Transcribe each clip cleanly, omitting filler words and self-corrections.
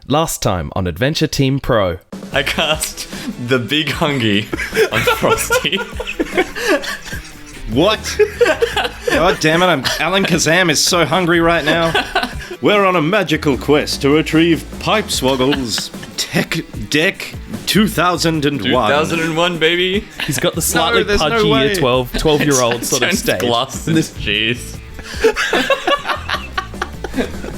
Last time on Adventure Team Pro. I cast the Big Hungy on Frosty. What? God damn it, Alan Kazam is so hungry right now. We're on a magical quest to retrieve Pipe Swoggle's Tech Deck 2001. 2001, baby. He's got the slightly there's no pudgy way. 12-year-old sort of Turns stage. glass into cheese.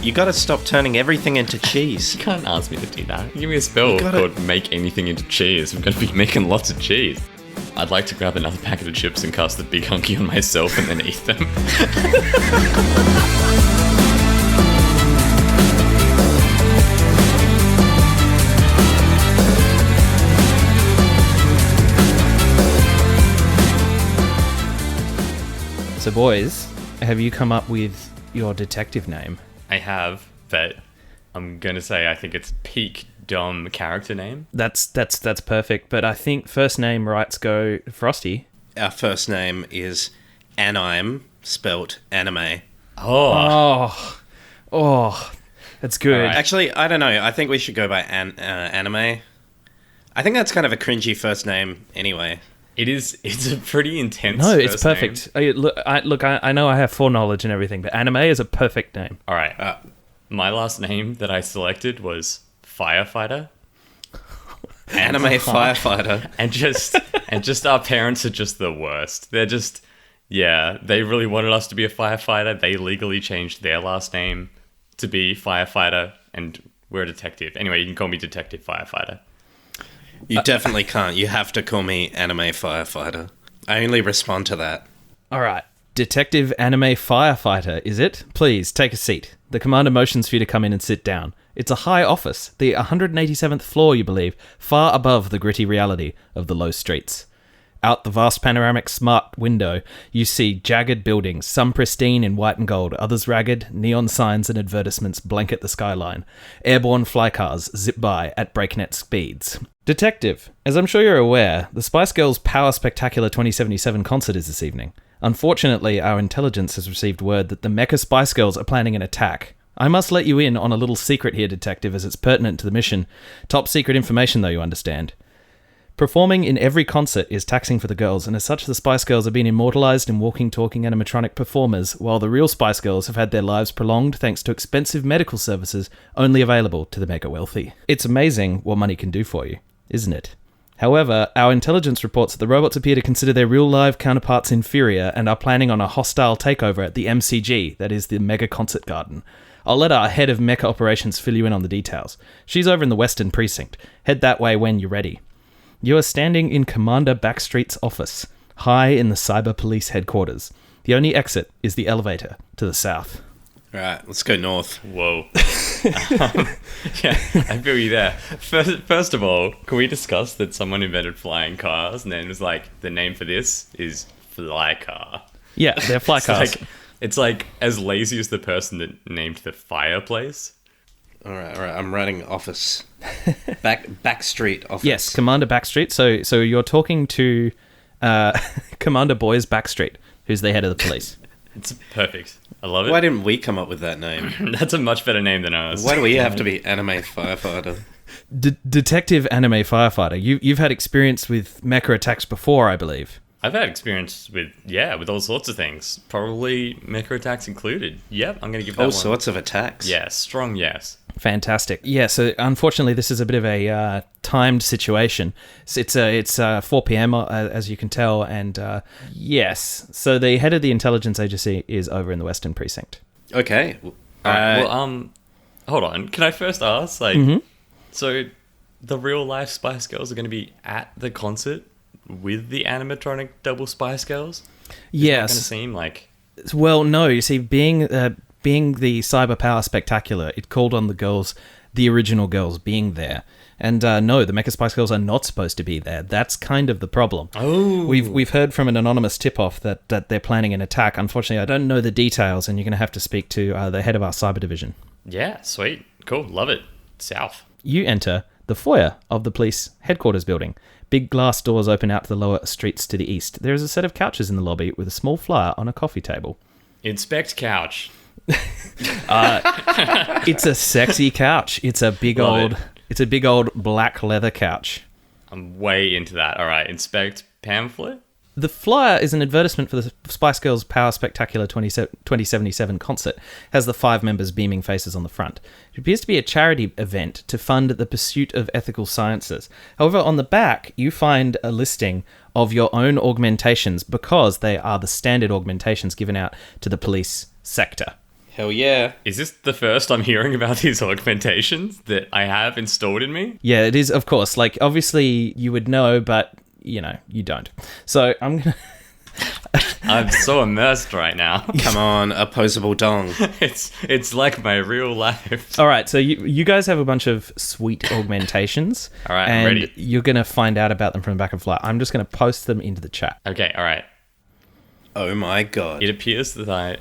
You gotta stop turning everything into cheese. You can't ask me to do that. Give me a spell called make anything into cheese. I'm going to be making lots of cheese. I'd like to grab another packet of chips and cast the Big Hunky on myself and then eat them. So boys, have you come up with your detective name? I have, but I'm going to say I think it's peak dumb character name. That's perfect, but I think first name rights go Frosty. Our first name is Anime, spelt anime. Oh, that's good. All right. Actually, I don't know. I think we should go by anime. I think that's kind of a cringy first name anyway. It's a pretty intense No, it's first perfect. name. I know I have foreknowledge and everything, but anime is a perfect name. All right. My last name that I selected was Firefighter. Anime firefighter. And just our parents are just the worst. They're just, they really wanted us to be a firefighter. They legally changed their last name to be Firefighter, and we're a detective. Anyway, you can call me Detective Firefighter. You definitely can't. You have to call me anime firefighter. I only respond to that. All right. Detective Anime Firefighter, is it? Please, take a seat. The commander motions for you to come in and sit down. It's a high office, the 187th floor, you believe, far above the gritty reality of the low streets. Out the vast panoramic smart window, you see jagged buildings, some pristine in white and gold, others ragged. Neon signs and advertisements blanket the skyline. Airborne flycars zip by at breakneck speeds. Detective, as I'm sure you're aware, the Spice Girls Power Spectacular 2077 concert is this evening. Unfortunately, our intelligence has received word that the Mecha Spice Girls are planning an attack. I must let you in on a little secret here, Detective, as it's pertinent to the mission. Top secret information, though, you understand. Performing in every concert is taxing for the girls, and as such, the Spice Girls have been immortalized in walking, talking animatronic performers, while the real Spice Girls have had their lives prolonged thanks to expensive medical services only available to the mega wealthy. It's amazing what money can do for you, isn't it? However, our intelligence reports that the robots appear to consider their real-live counterparts inferior and are planning on a hostile takeover at the MCG, that is the Mega Concert Garden. I'll let our head of mecha operations fill you in on the details. She's over in the Western Precinct. Head that way when you're ready. You are standing in Commander Backstreet's office, high in the Cyber Police headquarters. The only exit is the elevator to the south. All right, let's go north. Whoa. I feel you there. First of all, can we discuss that someone invented flying cars and then was like, the name for this is Fly Car? Yeah, they're fly cars. It's like as lazy as the person that named the fireplace. All right. I'm writing office. Backstreet office. Yes, Commander Backstreet. So you're talking to Commander Boys Backstreet, who's the head of the police. It's perfect. I love it. Why didn't we come up with that name? That's a much better name than ours. Why do we have to be anime firefighter? Detective Anime Firefighter. You've had experience with mecha attacks before, I believe. I've had experience with all sorts of things. Probably mecha attacks included. Yep, I'm going to give that All one. sorts of attacks. Yes, strong yes. Fantastic. Yeah, so unfortunately this is a bit of a timed situation. It's 4 p.m. As you can tell, and yes. So the head of the intelligence agency is over in the Western Precinct. Okay. Hold on. Can I first ask, so the real life Spice Girls are going to be at the concert with the animatronic double Spice Girls? Yes. It's going to seem like... Well, no. You see, being the Cyber Power Spectacular, it called on the girls, the original girls, being there. And no, the Mecha Spice Girls are not supposed to be there. That's kind of the problem. Oh. We've heard from an anonymous tip-off that they're planning an attack. Unfortunately, I don't know the details, and you're going to have to speak to the head of our cyber division. Yeah, sweet. Cool. Love it. South. You enter the foyer of the police headquarters building. Big glass doors open out to the lower streets to the east. There is a set of couches in the lobby with a small flyer on a coffee table. Inspect couch. It's a sexy couch. It's a big Love old black leather couch. I'm way into that. All right, inspect pamphlet. The flyer is an advertisement for the Spice Girls Power Spectacular 2077 concert. Has the 5 members beaming faces on the front. It appears to be a charity event to fund the pursuit of ethical sciences. However, on the back, you find a listing of your own augmentations because they are the standard augmentations given out to the police sector. Hell yeah. Is this the first I'm hearing about these augmentations that I have installed in me? Yeah, it is, of course. Like, obviously, you would know, but, you know, you don't. So, I'm going to... I'm so immersed right now. Come on, opposable dong. It's like my real life. All right, so you guys have a bunch of sweet augmentations. All right, I'm and ready. You're going to find out about them from the back of fly. I'm just going to post them into the chat. Okay, all right. Oh my god. It appears that I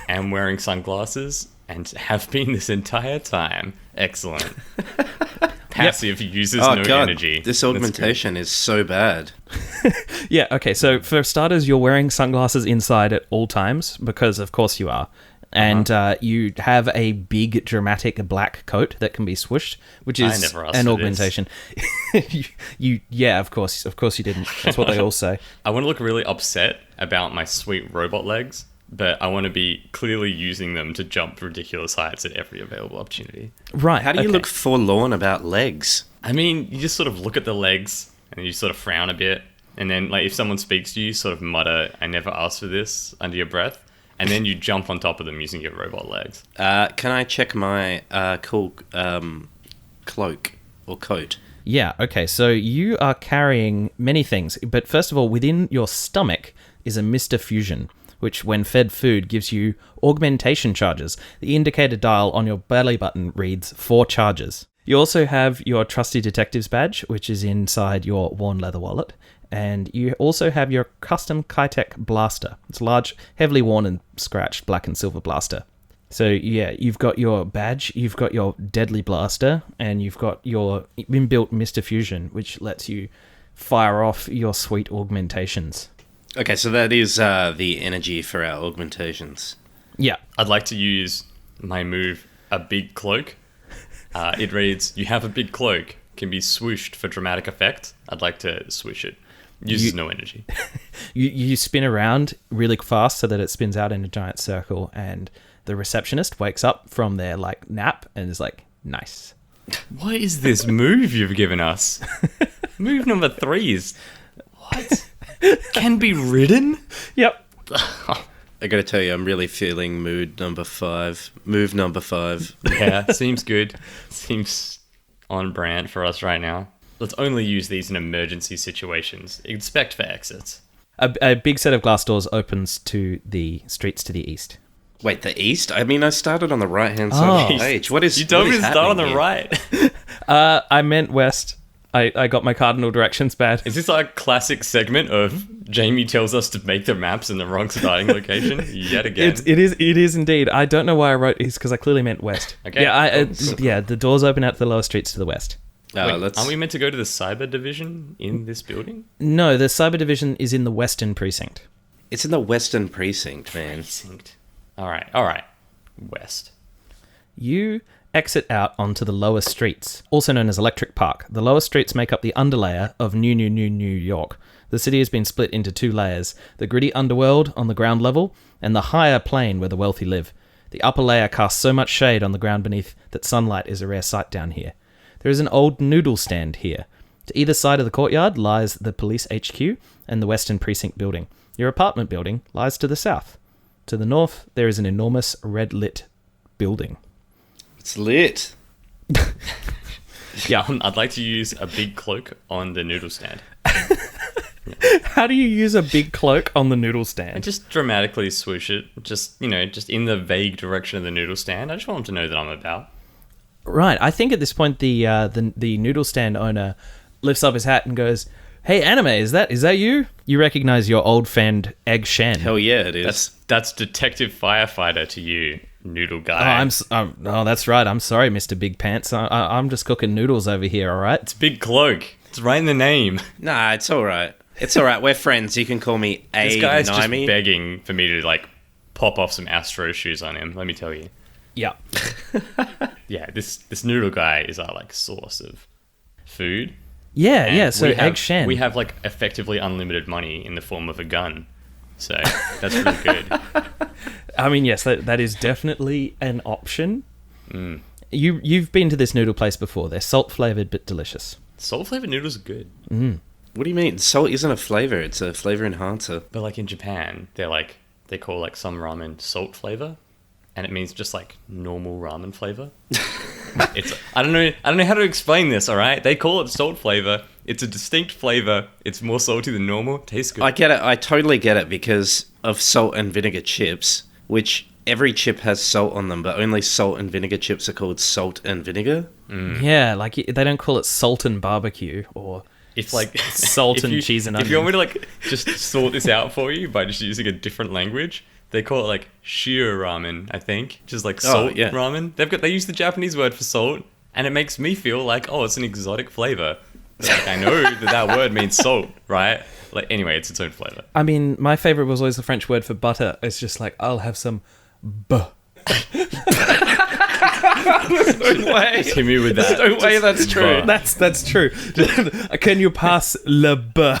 am wearing sunglasses and have been this entire time. Excellent. Passive uses no energy. This augmentation is so bad. Yeah, okay, so for starters, you're wearing sunglasses inside at all times, because of course you are. And you have a big, dramatic black coat that can be swooshed, which is an augmentation. Yeah, of course you didn't. That's what they all say. I want to look really upset about my sweet robot legs, but I want to be clearly using them to jump ridiculous heights at every available opportunity. Right. How do you look forlorn about legs? I mean, you just sort of look at the legs and you sort of frown a bit. And then, like, if someone speaks to you, sort of mutter, "I never asked for this," under your breath. And then you jump on top of them using your robot legs. Can I check my cool cloak or coat? Yeah, okay, so you are carrying many things. But first of all, within your stomach is a Mr. Fusion, which, when fed food, gives you augmentation charges. The indicator dial on your belly button reads 4 charges. You also have your trusty detective's badge, which is inside your worn leather wallet. And you also have your custom Kitech blaster. It's a large, heavily worn and scratched black and silver blaster. So yeah, you've got your badge, you've got your deadly blaster, and you've got your inbuilt Mr. Fusion, which lets you fire off your sweet augmentations. Okay, so that is the energy for our augmentations. Yeah. I'd like to use my move, a big cloak. It reads, "You have a big cloak, can be swooshed for dramatic effect." I'd like to swoosh it. Uses no energy. You spin around really fast so that it spins out in a giant circle, and the receptionist wakes up from their nap and is like, "Nice." What is this move you've given us? Move number 3 is... What? Can be ridden? Yep. I gotta tell you, I'm really feeling move number 5. Yeah, seems good. Seems on brand for us right now. Let's only use these in emergency situations. Inspect for exits. A big set of glass doors opens to the streets to the east. Wait, the east? I mean, I started on the right-hand side of the page. What is You told me to start on the here? right. I meant west. I got my cardinal directions bad. Is this our classic segment of Jamie tells us to make the maps in the wrong starting location yet again? It is indeed. I don't know why I wrote east because I clearly meant west. Okay. Yeah, the doors open out to the lower streets to the west. Wait, aren't we meant to go to the cyber division in this building? No, the cyber division is in the western precinct. It's in the western precinct, man. All right. West. You exit out onto the lower streets, also known as Electric Park. The lower streets make up the underlayer of New York. The city has been split into 2 layers, the gritty underworld on the ground level and the higher plane where the wealthy live. The upper layer casts so much shade on the ground beneath that sunlight is a rare sight down here. There is an old noodle stand here. To either side of the courtyard lies the police HQ and the Western Precinct building. Your apartment building lies to the south. To the north, there is an enormous red-lit building. It's lit. Yeah. I'd like to use a big cloak on the noodle stand. How do you use a big cloak on the noodle stand? And just dramatically swoosh it, just in the vague direction of the noodle stand. I just want them to know that I'm about. Right. I think at this point the noodle stand owner lifts up his hat and goes, "Hey, Anime, is that you?" You recognize your old friend Egg Shen. Hell yeah, it is. That's Detective Firefighter to you, noodle guy. Oh, that's right. I'm sorry, Mr. Big Pants. I'm just cooking noodles over here, all right? It's big cloak. It's right in the name. Nah, it's all right. It's all right. We're friends. You can call me A. This guy's just Naimi. begging for me to pop off some Astro shoes on him, let me tell you. Yeah. Yeah, this noodle guy is our like source of food. Yeah, And yeah. So Egg Shen. we have like effectively unlimited money in the form of a gun. So that's really good. I mean, yes, that is definitely an option. Mm. You've been to this noodle place before. They're salt flavored but delicious. Salt flavored noodles are good. What do you mean? Salt isn't a flavor; it's a flavor enhancer. But like in Japan, they call like some ramen salt flavor, and it means just like normal ramen flavor. I don't know how to explain this. All right, they call it salt flavor. It's a distinct flavor. It's more salty than normal. Tastes good. I get it. I totally get it because of salt and vinegar chips, which every chip has salt on them, but only salt and vinegar chips are called salt and vinegar. Yeah, like they don't call it salt and barbecue or It's like salt and cheese and onion. If you want me to like just sort this out for you by just using a different language, they call it like shio ramen, I think, just like salt ramen. They use the Japanese word for salt, and it makes me feel like, oh, it's an exotic flavor. Like I know that word means salt, right? Like anyway, it's its own flavor. I mean, my favorite was always the French word for butter. It's just like, I'll have some buh. No way. Hit me with that. No way that's true. That's true. Can you pass le buh?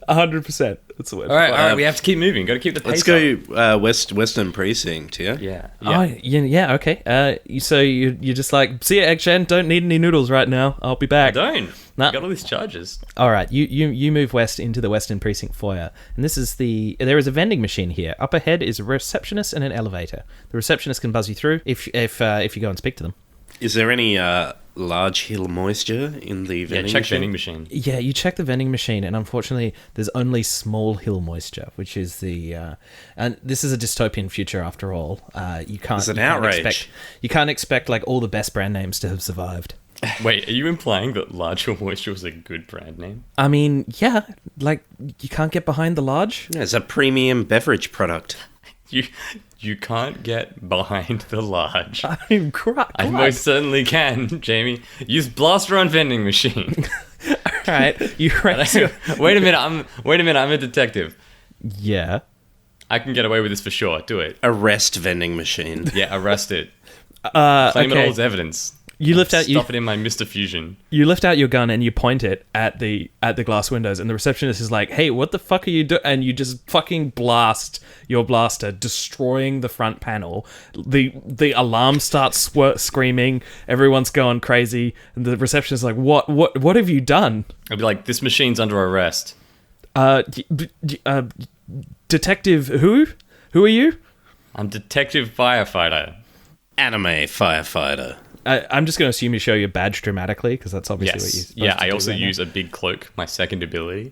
100%. That's the word. All right, we have to keep moving. Got to keep the pace. Let's go Western Precinct, yeah? Yeah. Oh, yeah, okay. So you're just like, see ya, Egg Shen, don't need any noodles right now. I'll be back. Don't. Nah. Got all these charges. All right, you move west into the Western Precinct foyer, and there is a vending machine here. Up ahead is a receptionist and an elevator. The receptionist can buzz you through if you go and speak to them. Is there any large hill moisture in the vending check machine? vending machine. Yeah, you check the vending machine, and unfortunately, there's only small hill moisture, which is and this is a dystopian future after all. You can't. It's an you can't outrage. You can't expect like all the best brand names to have survived. Wait, are you implying that Large Hill Moisture was a good brand name? I mean, yeah, like you can't get behind the large. Yeah, it's a premium beverage product. You can't get behind the large. I'm crying. I most certainly can, Jamie. Use blaster on vending machine. All right, you Wait a minute, I'm a detective. Yeah. I can get away with this for sure. Do it. Arrest vending machine. Yeah, arrest it. okay. Claim it all as evidence. You lift out Stuff it in my Mr. Fusion. You lift out your gun and you point it at the glass windows, and the receptionist is like, "Hey, what the fuck are you doing?" And you just fucking blast your blaster, destroying the front panel. The alarm starts screaming. Everyone's going crazy, and the receptionist is like, "What have you done?" I'd be like, "This machine's under arrest." Detective who? Who are you? I'm Detective Firefighter. Anime firefighter. I'm just going to assume you show your badge dramatically, because that's obviously what you're supposed to do. I also right use a big cloak, my second ability.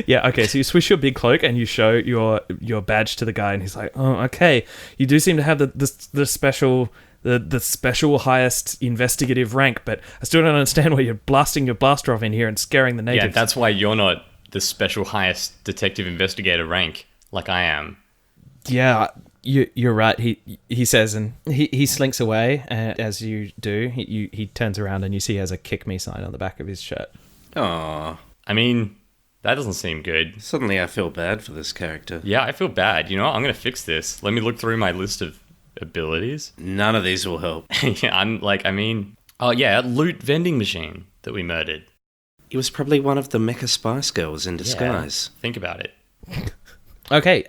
Yeah, okay, so you swish your big cloak and you show your badge to the guy, and he's like, "Oh, okay. You do seem to have the special highest investigative rank, but I still don't understand why you're blasting your blaster off in here and scaring the natives." Yeah, that's why you're not the special highest detective investigator rank like I am. Yeah, you're right. He says, and he slinks away. And as you do, he turns around and you see he has a "kick me" sign on the back of his shirt. Aww. I mean, that doesn't seem good. Suddenly I feel bad for this character. Yeah, I feel bad. You know what? I'm going to fix this. Let me look through my list of abilities. None of these will help. Yeah, loot vending machine that we murdered. It was probably one of the Mecha Spice Girls in disguise. Yeah, think about it. Okay,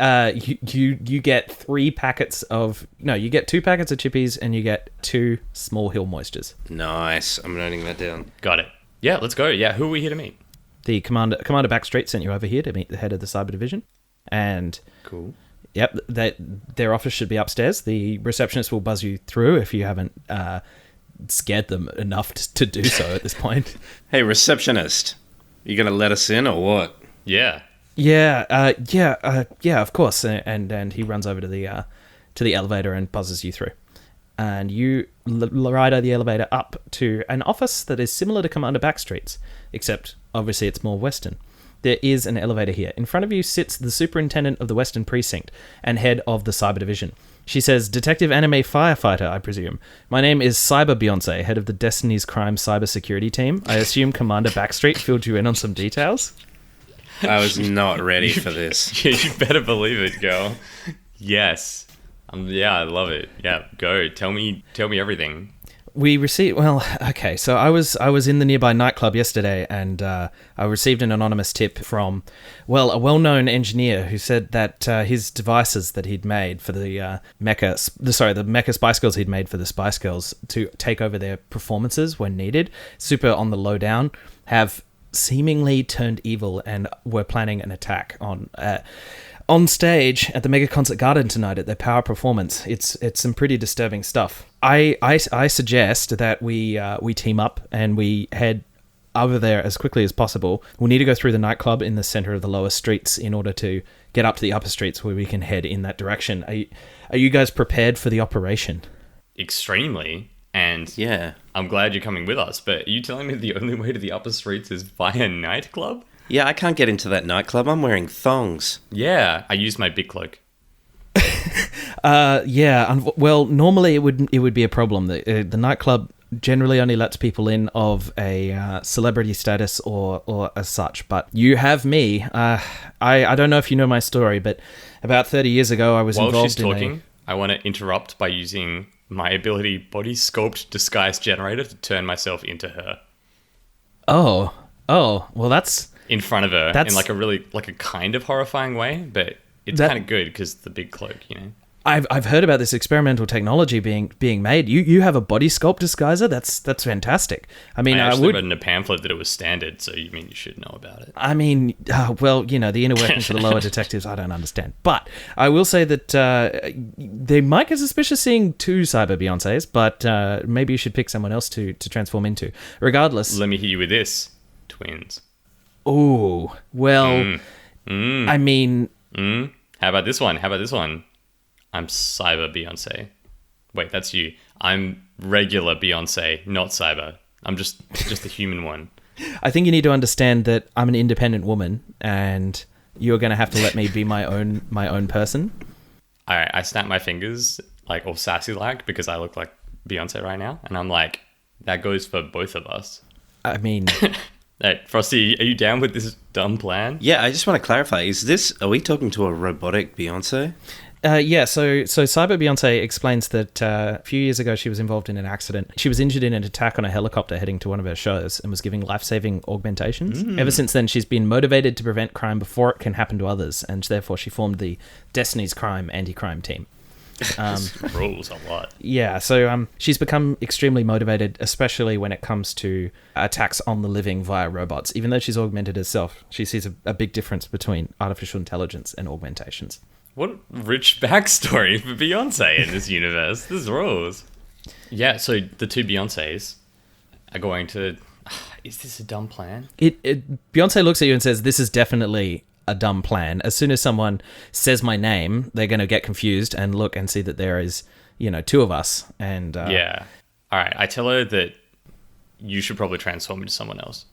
you get 2 packets of chippies, and you get 2 small hill moistures. Nice. I'm noting that down. Got it. Yeah, let's go. Yeah, who are we here to meet? The Commander Backstreet sent you over here to meet the head of the cyber division, and cool. Yep, their office should be upstairs. The receptionist will buzz you through if you haven't scared them enough to do so at this point. Hey, receptionist, you gonna let us in or what? Yeah. Yeah, of course. And he runs over to the elevator and buzzes you through. And you ride the elevator up to an office that is similar to Commander Backstreet's, except obviously it's more Western. There is an elevator here. In front of you sits the superintendent of the Western Precinct and head of the cyber division. She says, "Detective Anime Firefighter, I presume. My name is Cyber Beyoncé, head of the Destiny's Crime cybersecurity team. I assume Commander Backstreet filled you in on some details?" I was not ready for this. Yeah, you better believe it, girl. Yes. Yeah, I love it. Yeah, go. Tell me everything. We received, well, okay, so I was in the nearby nightclub yesterday, and I received an anonymous tip from, well, a well-known engineer who said that his devices that he'd made for the Mecha Spice Girls he'd made for the Spice Girls to take over their performances when needed, super on the low down, have seemingly turned evil and were planning an attack on stage at the Mega Concert Garden tonight at their power performance. It's some pretty disturbing stuff. I suggest that we team up and we head over there as quickly as possible. We'll need to go through the nightclub in the center of the lower streets in order to get up to the upper streets where we can head in that direction. Are you guys prepared for the operation? Extremely. And Yeah. I'm glad you're coming with us, but are you telling me the only way to the upper streets is via nightclub? Yeah, I can't get into that nightclub. I'm wearing thongs. Yeah, I used my big cloak. Well, normally it would be a problem. The nightclub generally only lets people in of a celebrity status or as such. But you have me. I don't know if you know my story, but about 30 years ago, I was While involved she's talking, I want to interrupt by using my ability body sculpt disguise generator to turn myself into her. Oh, well, that's In front of her That's- in like a kind of horrifying way, but it's That- kind of good because the big cloak, you know. I've heard about this experimental technology being made. You have a body sculpt disguiser. That's fantastic. I mean, I I actually would. read in a pamphlet that it was standard, so you should know about it. I mean, well, the inner workings of the lower detectives, I don't understand. But I will say that they might get suspicious seeing two cyber Beyoncés, but maybe you should pick someone else to transform into. Regardless. Let me hit you with this. Twins. Oh, well, I mean... How about this one? I'm cyber Beyonce. Wait, that's you. I'm regular Beyonce, not cyber. I'm just a human one. I think you need to understand that I'm an independent woman, and you're going to have to let me be my own person. I snap my fingers, like, all sassy like, because I look like Beyonce right now, and I'm like, that goes for both of us. I mean... Hey, Frosty, are you down with this dumb plan? Yeah, I just want to clarify. Are we talking to a robotic Beyonce? Yeah, so Cyber Beyonce explains that a few years ago she was involved in an accident. She was injured in an attack on a helicopter heading to one of her shows and was giving life-saving augmentations. Ever since then, she's been motivated to prevent crime before it can happen to others, and therefore she formed the Destiny's Crime anti-crime team. This rules a lot. Yeah, so she's become extremely motivated, especially when it comes to attacks on the living via robots. Even though she's augmented herself, she sees a big difference between artificial intelligence and augmentations. What a rich backstory for Beyonce in this universe. This rules. Yeah, so the two Beyoncés are going to... Is this a dumb plan? Beyonce looks at you and says, "This is definitely a dumb plan." As soon as someone says my name, they're going to get confused and look and see that there is, two of us. And Yeah. All right, I tell her that you should probably transform into someone else.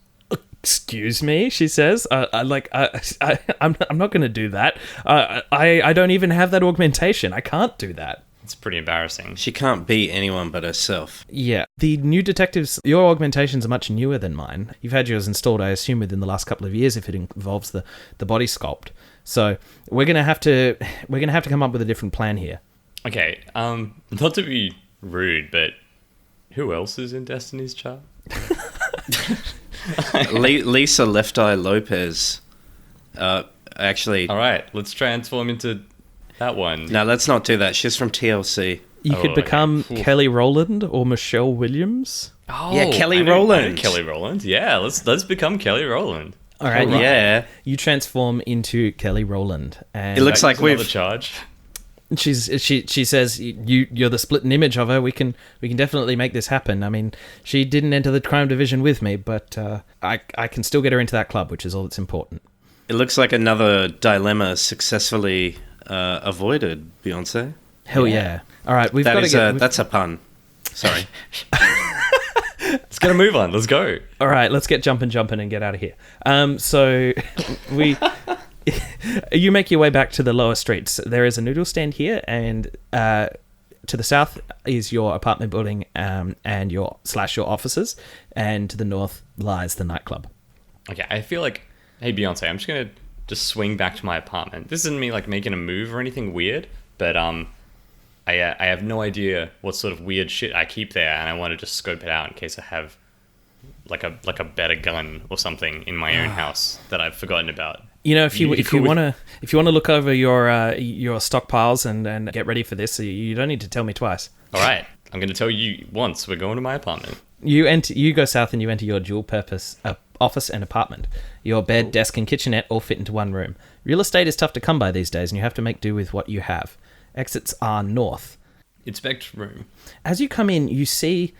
Excuse me, she says. I'm not going to do that. I don't even have that augmentation. I can't do that. It's pretty embarrassing. She can't be anyone but herself. Yeah. The new detectives, your augmentations are much newer than mine. You've had yours installed, I assume, within the last couple of years if it involves the body sculpt. So we're gonna have to come up with a different plan here. Okay, not to be rude, but who else is in Destiny's Child? Lisa Left Eye Lopez. Actually... All right, let's transform into that one. No, let's not do that. She's from TLC. You could become okay. Kelly Rowland or Michelle Williams. Oh, Yeah, Kelly I know Rowland. Kelly Rowland. Yeah, let's become Kelly Rowland. All right, Yeah. You transform into Kelly Rowland, and It looks like That's another we've... charge. she says you're the splitting image of her. We can definitely make this happen. I mean, she didn't enter the crime division with me, but I can still get her into that club, which is all that's important. It looks like another dilemma successfully avoided, Beyonce. Hell yeah! All right, we've got to get. That's a pun. Sorry. Let's get a move on. Let's go. All right, let's get jumping and get out of here. So you make your way back to the lower streets. There is a noodle stand here, and to the south is your apartment building and your offices, and to the north lies the nightclub. Okay, I feel like Hey, Beyonce, I'm just going to just swing back to my apartment. This isn't me, like, making a move or anything weird, but I have no idea what sort of weird shit I keep there, and I want to just scope it out in case I have like a better gun or something in my own house that I've forgotten about. You know, if you want to look over your stockpiles and get ready for this, you don't need to tell me twice. All right, I'm going to tell you once. We're going to my apartment. You go south and you enter your dual-purpose office and apartment. Your bed, desk, and kitchenette all fit into one room. Real estate is tough to come by these days, and you have to make do with what you have. Exits are north. Inspect room. As you come in, you see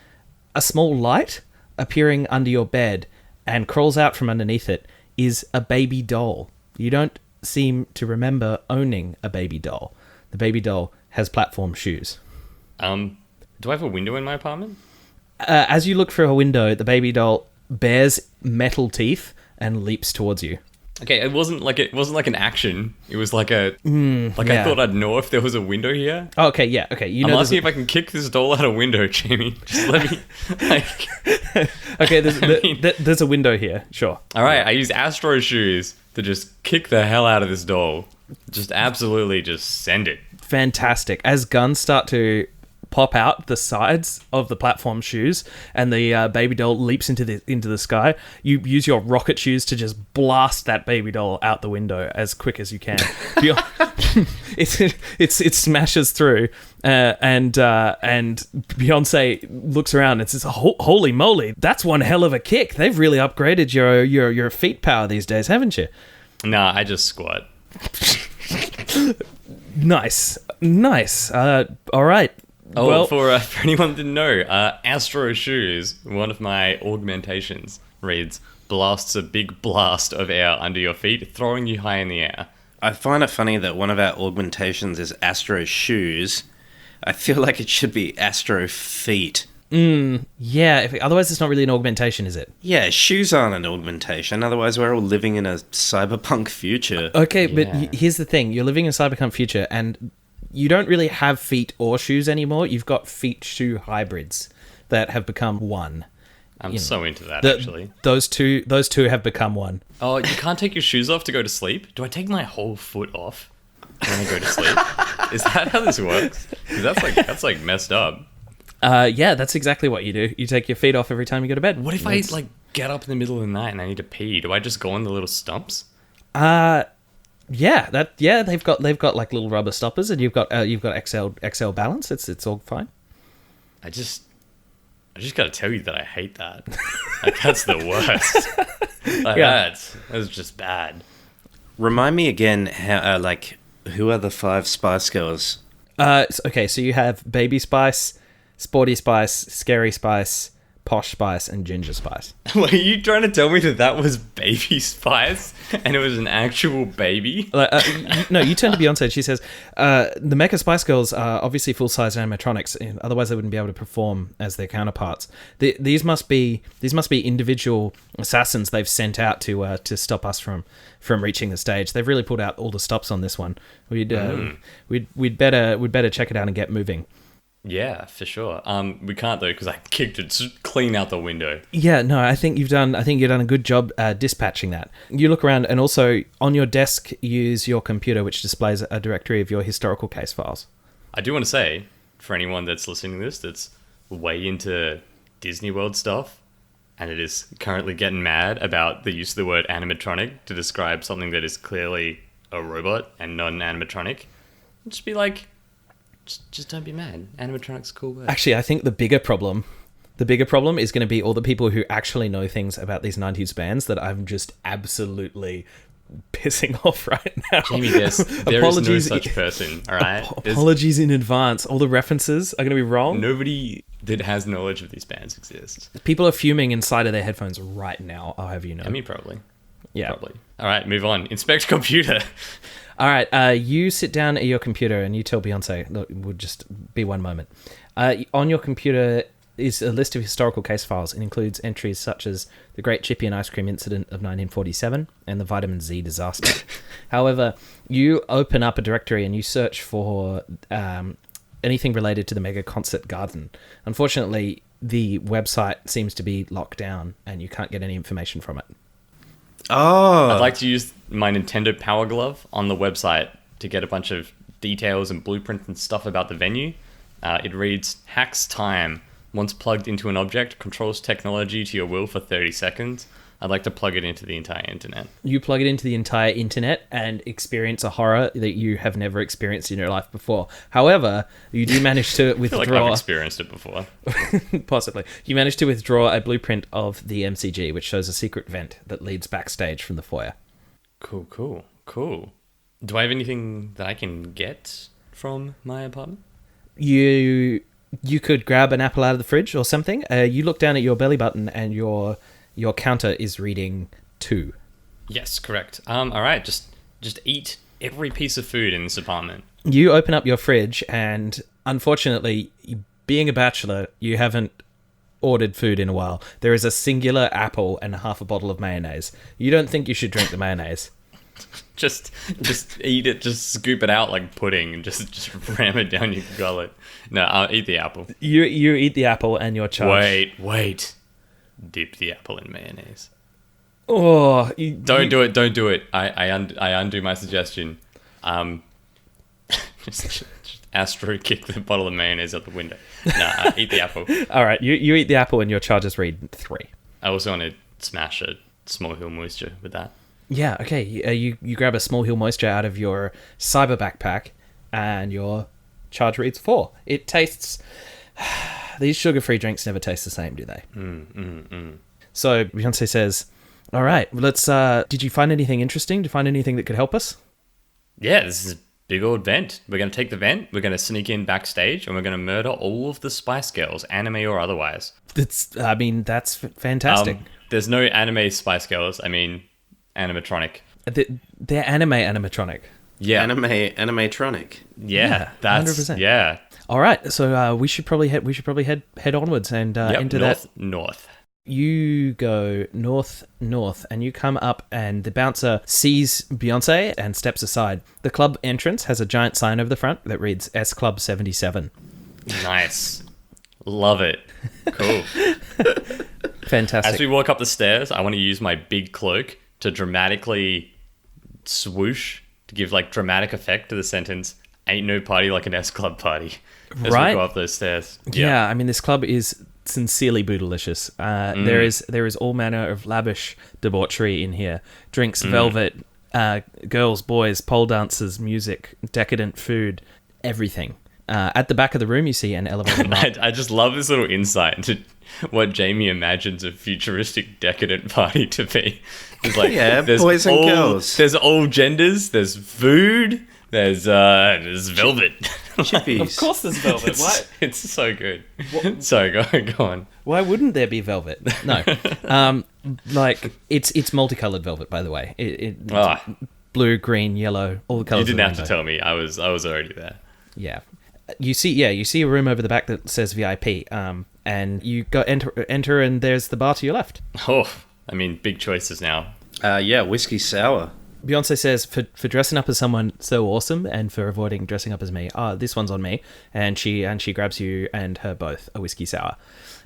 a small light appearing under your bed, and crawls out from underneath it is a baby doll. You don't seem to remember owning a baby doll. The baby doll has platform shoes. Do I have a window in my apartment? As you look through a window, the baby doll bares metal teeth and leaps towards you. Okay, it wasn't like an action. It was like a yeah. I thought I'd know if there was a window here. Oh, okay, yeah, okay. I'm asking if I can kick this doll out a window, Jamie. Just let me. Okay, there's a window here. Sure. All right, I use Astro shoes to just kick the hell out of this doll. Just absolutely, just send it. Fantastic. As guns start to pop out the sides of the platform shoes, and the baby doll leaps into the sky, you use your rocket shoes to just blast that baby doll out the window as quick as you can. It smashes through, and Beyonce looks around and says, "Holy moly, that's one hell of a kick! They've really upgraded your feet power these days, haven't you?" Nah, I just squat. Nice. All right. Oh, well, for anyone that didn't know, Astro Shoes, one of my augmentations, reads, blasts a big blast of air under your feet, throwing you high in the air. I find it funny that one of our augmentations is Astro Shoes. I feel like it should be Astro Feet. Yeah, otherwise it's not really an augmentation, is it? Yeah, shoes aren't an augmentation. Otherwise, we're all living in a cyberpunk future. Okay, but here's the thing. You're living in a cyberpunk future, and you don't really have feet or shoes anymore. You've got feet-shoe hybrids that have become one. I'm so into that, actually. Those two have become one. Oh, you can't take your shoes off to go to sleep? Do I take my whole foot off when I go to sleep? Is that how this works? 'Cause that's like messed up. Yeah, that's exactly what you do. You take your feet off every time you go to bed. What if I get up in the middle of the night and I need to pee? Do I just go on the little stumps? Yeah, they've got like little rubber stoppers, and you've got XL balance. It's all fine. I just got to tell you that I hate that. Like, that's the worst. That's just bad. Remind me again how who are the 5 Spice Girls? Okay, so you have Baby Spice, Sporty Spice, Scary Spice, Posh Spice, and Ginger Spice. Were you trying to tell me that was Baby Spice and it was an actual baby? No, you turn to Beyonce and she says, the Mecha Spice Girls are obviously full-size animatronics, otherwise they wouldn't be able to perform as their counterparts. These must be individual assassins they've sent out to stop us from reaching the stage. They've really pulled out all the stops on this one. We'd better check it out and get moving. Yeah, for sure. We can't though because I kicked it clean out the window. Yeah, no, I think you've done a good job dispatching that. You look around, and also on your desk, use your computer, which displays a directory of your historical case files. I do want to say, for anyone that's listening to this, that's way into Disney World stuff, and it is currently getting mad about the use of the word animatronic to describe something that is clearly a robot and not an animatronic, just be like, just don't be mad. Animatronic's a cool word. Actually, I think the bigger problem is going to be all the people who actually know things about these 90s bands that I'm just absolutely pissing off right now. Jamie, there is no such person, all right? Apologies in advance. All the references are going to be wrong. Nobody that has knowledge of these bands exists. People are fuming inside of their headphones right now, I'll have you know. I mean, probably. Yeah. Probably. All right, move on. Inspect computer. All right, you sit down at your computer and you tell Beyonce, look, it would just be one moment. On your computer is a list of historical case files. It includes entries such as the Great Chippy and Ice Cream Incident of 1947 and the Vitamin Z disaster. However, you open up a directory and you search for anything related to the Mega Concert Garden. Unfortunately, the website seems to be locked down and you can't get any information from it. Oh. I'd like to use my Nintendo Power Glove on the website to get a bunch of details and blueprints and stuff about the venue. It reads, hacks time. Once plugged into an object, controls technology to your will for 30 seconds. I'd like to plug it into the entire internet. You plug it into the entire internet and experience a horror that you have never experienced in your life before. However, you do manage to I feel withdraw... like I've experienced it before. Possibly. You manage to withdraw a blueprint of the MCG, which shows a secret vent that leads backstage from the foyer. Cool. Do I have anything that I can get from my apartment? You could grab an apple out of the fridge or something. You look down at your belly button and your counter is reading 2. Yes, correct. All right, just eat every piece of food in this apartment. You open up your fridge and, unfortunately, being a bachelor, you haven't ordered food in a while. There is a singular apple and half a bottle of mayonnaise. You don't think you should drink the mayonnaise. Just eat it, just scoop it out like pudding and just ram it down your gullet. No, I'll eat the apple. You eat the apple and you're charged. Wait. Dip the apple in mayonnaise. Oh, Don't do it. I undo my suggestion. Just astro kick the bottle of mayonnaise out the window. Nah, eat the apple. All right, you eat the apple and your charges read 3. I also want to smash a Small Hill Moisture with that. Yeah, okay. You grab a Small Hill Moisture out of your cyber backpack and your charge reads 4. It tastes... These sugar-free drinks never taste the same, do they? So Beyoncé says, all right, let's... did you find anything interesting? Did you find anything that could help us? Yeah, this is a big old vent. We're going to take the vent, we're going to sneak in backstage, and we're going to murder all of the Spice Girls, anime or otherwise. That's fantastic. There's no anime Spice Girls. I mean, animatronic. They're anime animatronic. Yeah. Animatronic. Yeah, that's 100%. Yeah. All right, so we should probably head onwards and into north. You go north, and you come up, and the bouncer sees Beyoncé and steps aside. The club entrance has a giant sign over the front that reads S Club 77. Nice. Love it. Cool. Fantastic. As we walk up the stairs, I want to use my big cloak to dramatically swoosh to give like dramatic effect to the sentence, ain't no party like an S Club party. As we go up those stairs. Yeah, I mean, this club is sincerely bootylicious. There is all manner of lavish debauchery in here. Drinks, velvet, girls, boys, pole dancers, music, decadent food, everything. At the back of the room, you see an elevator. I just love this little insight into what Jamie imagines a futuristic decadent party to be. It's like, there's boys and girls. There's all genders. There's food. There's velvet. Of course there's velvet. Why? It's so good. Sorry, go on. Why wouldn't there be velvet? No. It's multicolored velvet, by the way. Blue, green, yellow, all the colors. You didn't have to tell me. I was already there. Yeah. You see a room over the back that says VIP. And you go enter and there's the bar to your left. Oh, I mean, big choices now. Whiskey sour. Beyoncé says, for dressing up as someone so awesome and for avoiding dressing up as me, this one's on me. And she grabs you and her both a whiskey sour.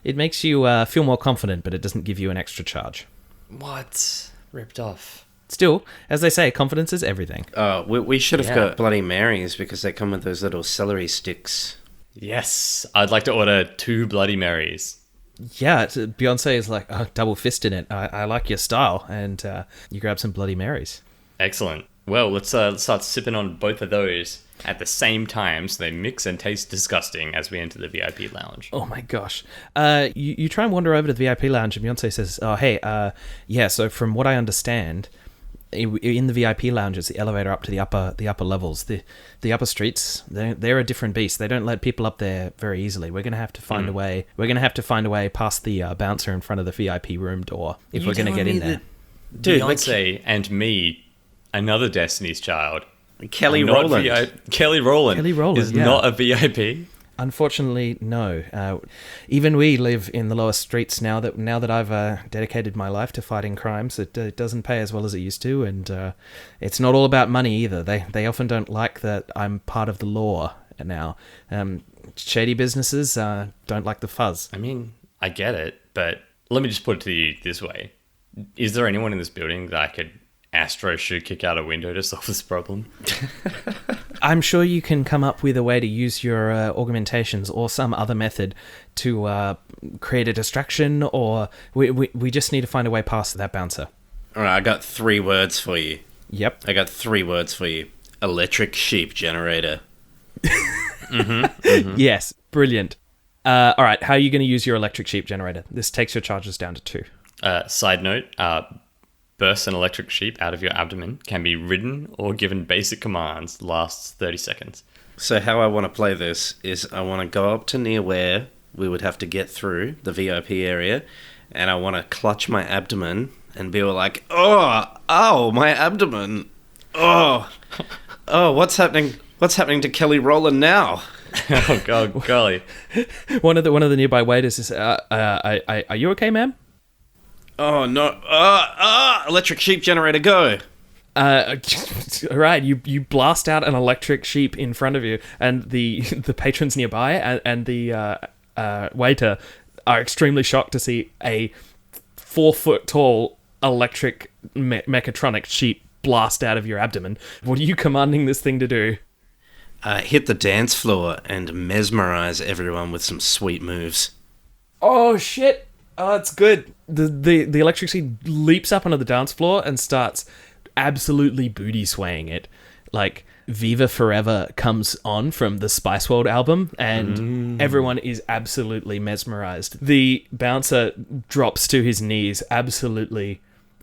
It makes you feel more confident, but it doesn't give you an extra charge. What? Ripped off. Still, as they say, confidence is everything. We should have got Bloody Marys because they come with those little celery sticks. Yes, I'd like to order 2 Bloody Marys. Yeah, Beyoncé is like, double fist in it. I like your style. And you grab some Bloody Marys. Excellent. Well, let's start sipping on both of those at the same time so they mix and taste disgusting as we enter the VIP lounge. Oh my gosh. You try and wander over to the VIP lounge and Beyoncé says, so from what I understand, in the VIP lounge, it's the elevator up to the upper levels. The upper streets, they're a different beast. They don't let people up there very easily. We're gonna have to find a way. We're gonna have to find a way past the bouncer in front of the VIP room door if we're gonna get in there. Dude, Beyonce and me, another Destiny's Child. Kelly Rowland. Kelly Rowland is not a VIP. Unfortunately, no. Even we live in the lower streets now that I've dedicated my life to fighting crimes. It doesn't pay as well as it used to, and it's not all about money either. They often don't like that I'm part of the law now. Shady businesses don't like the fuzz. I mean, I get it, but let me just put it to you this way. Is there anyone in this building that I could astro shoot kick out a window to solve this problem? I'm sure you can come up with a way to use your augmentations or some other method to create a distraction, or we just need to find a way past that bouncer. All right, I got 3 words for you. Yep. I got 3 words for you. Electric sheep generator. Yes, brilliant. All right, how are you going to use your electric sheep generator? This takes your charges down to 2. Side note, bursts an electric sheep out of your abdomen, can be ridden or given basic commands, lasts 30 seconds. So how I want to play this is I want to go up to near where we would have to get through the VIP area, and I want to clutch my abdomen and be all like, oh, my abdomen. Oh, what's happening? What's happening to Kelly Rowland now? Oh, God, golly. One of the nearby waiters is, are you okay, ma'am? Oh, no. Electric sheep generator, go. All right, you blast out an electric sheep in front of you, and the patrons nearby and the waiter are extremely shocked to see a 4-foot tall electric mechatronic sheep blast out of your abdomen. What are you commanding this thing to do? Hit the dance floor and mesmerize everyone with some sweet moves. Oh shit! Oh, it's good. The electric sheep leaps up onto the dance floor and starts absolutely booty swaying it. Like Viva Forever comes on from the Spice World album, and everyone is absolutely mesmerized. The bouncer drops to his knees, absolutely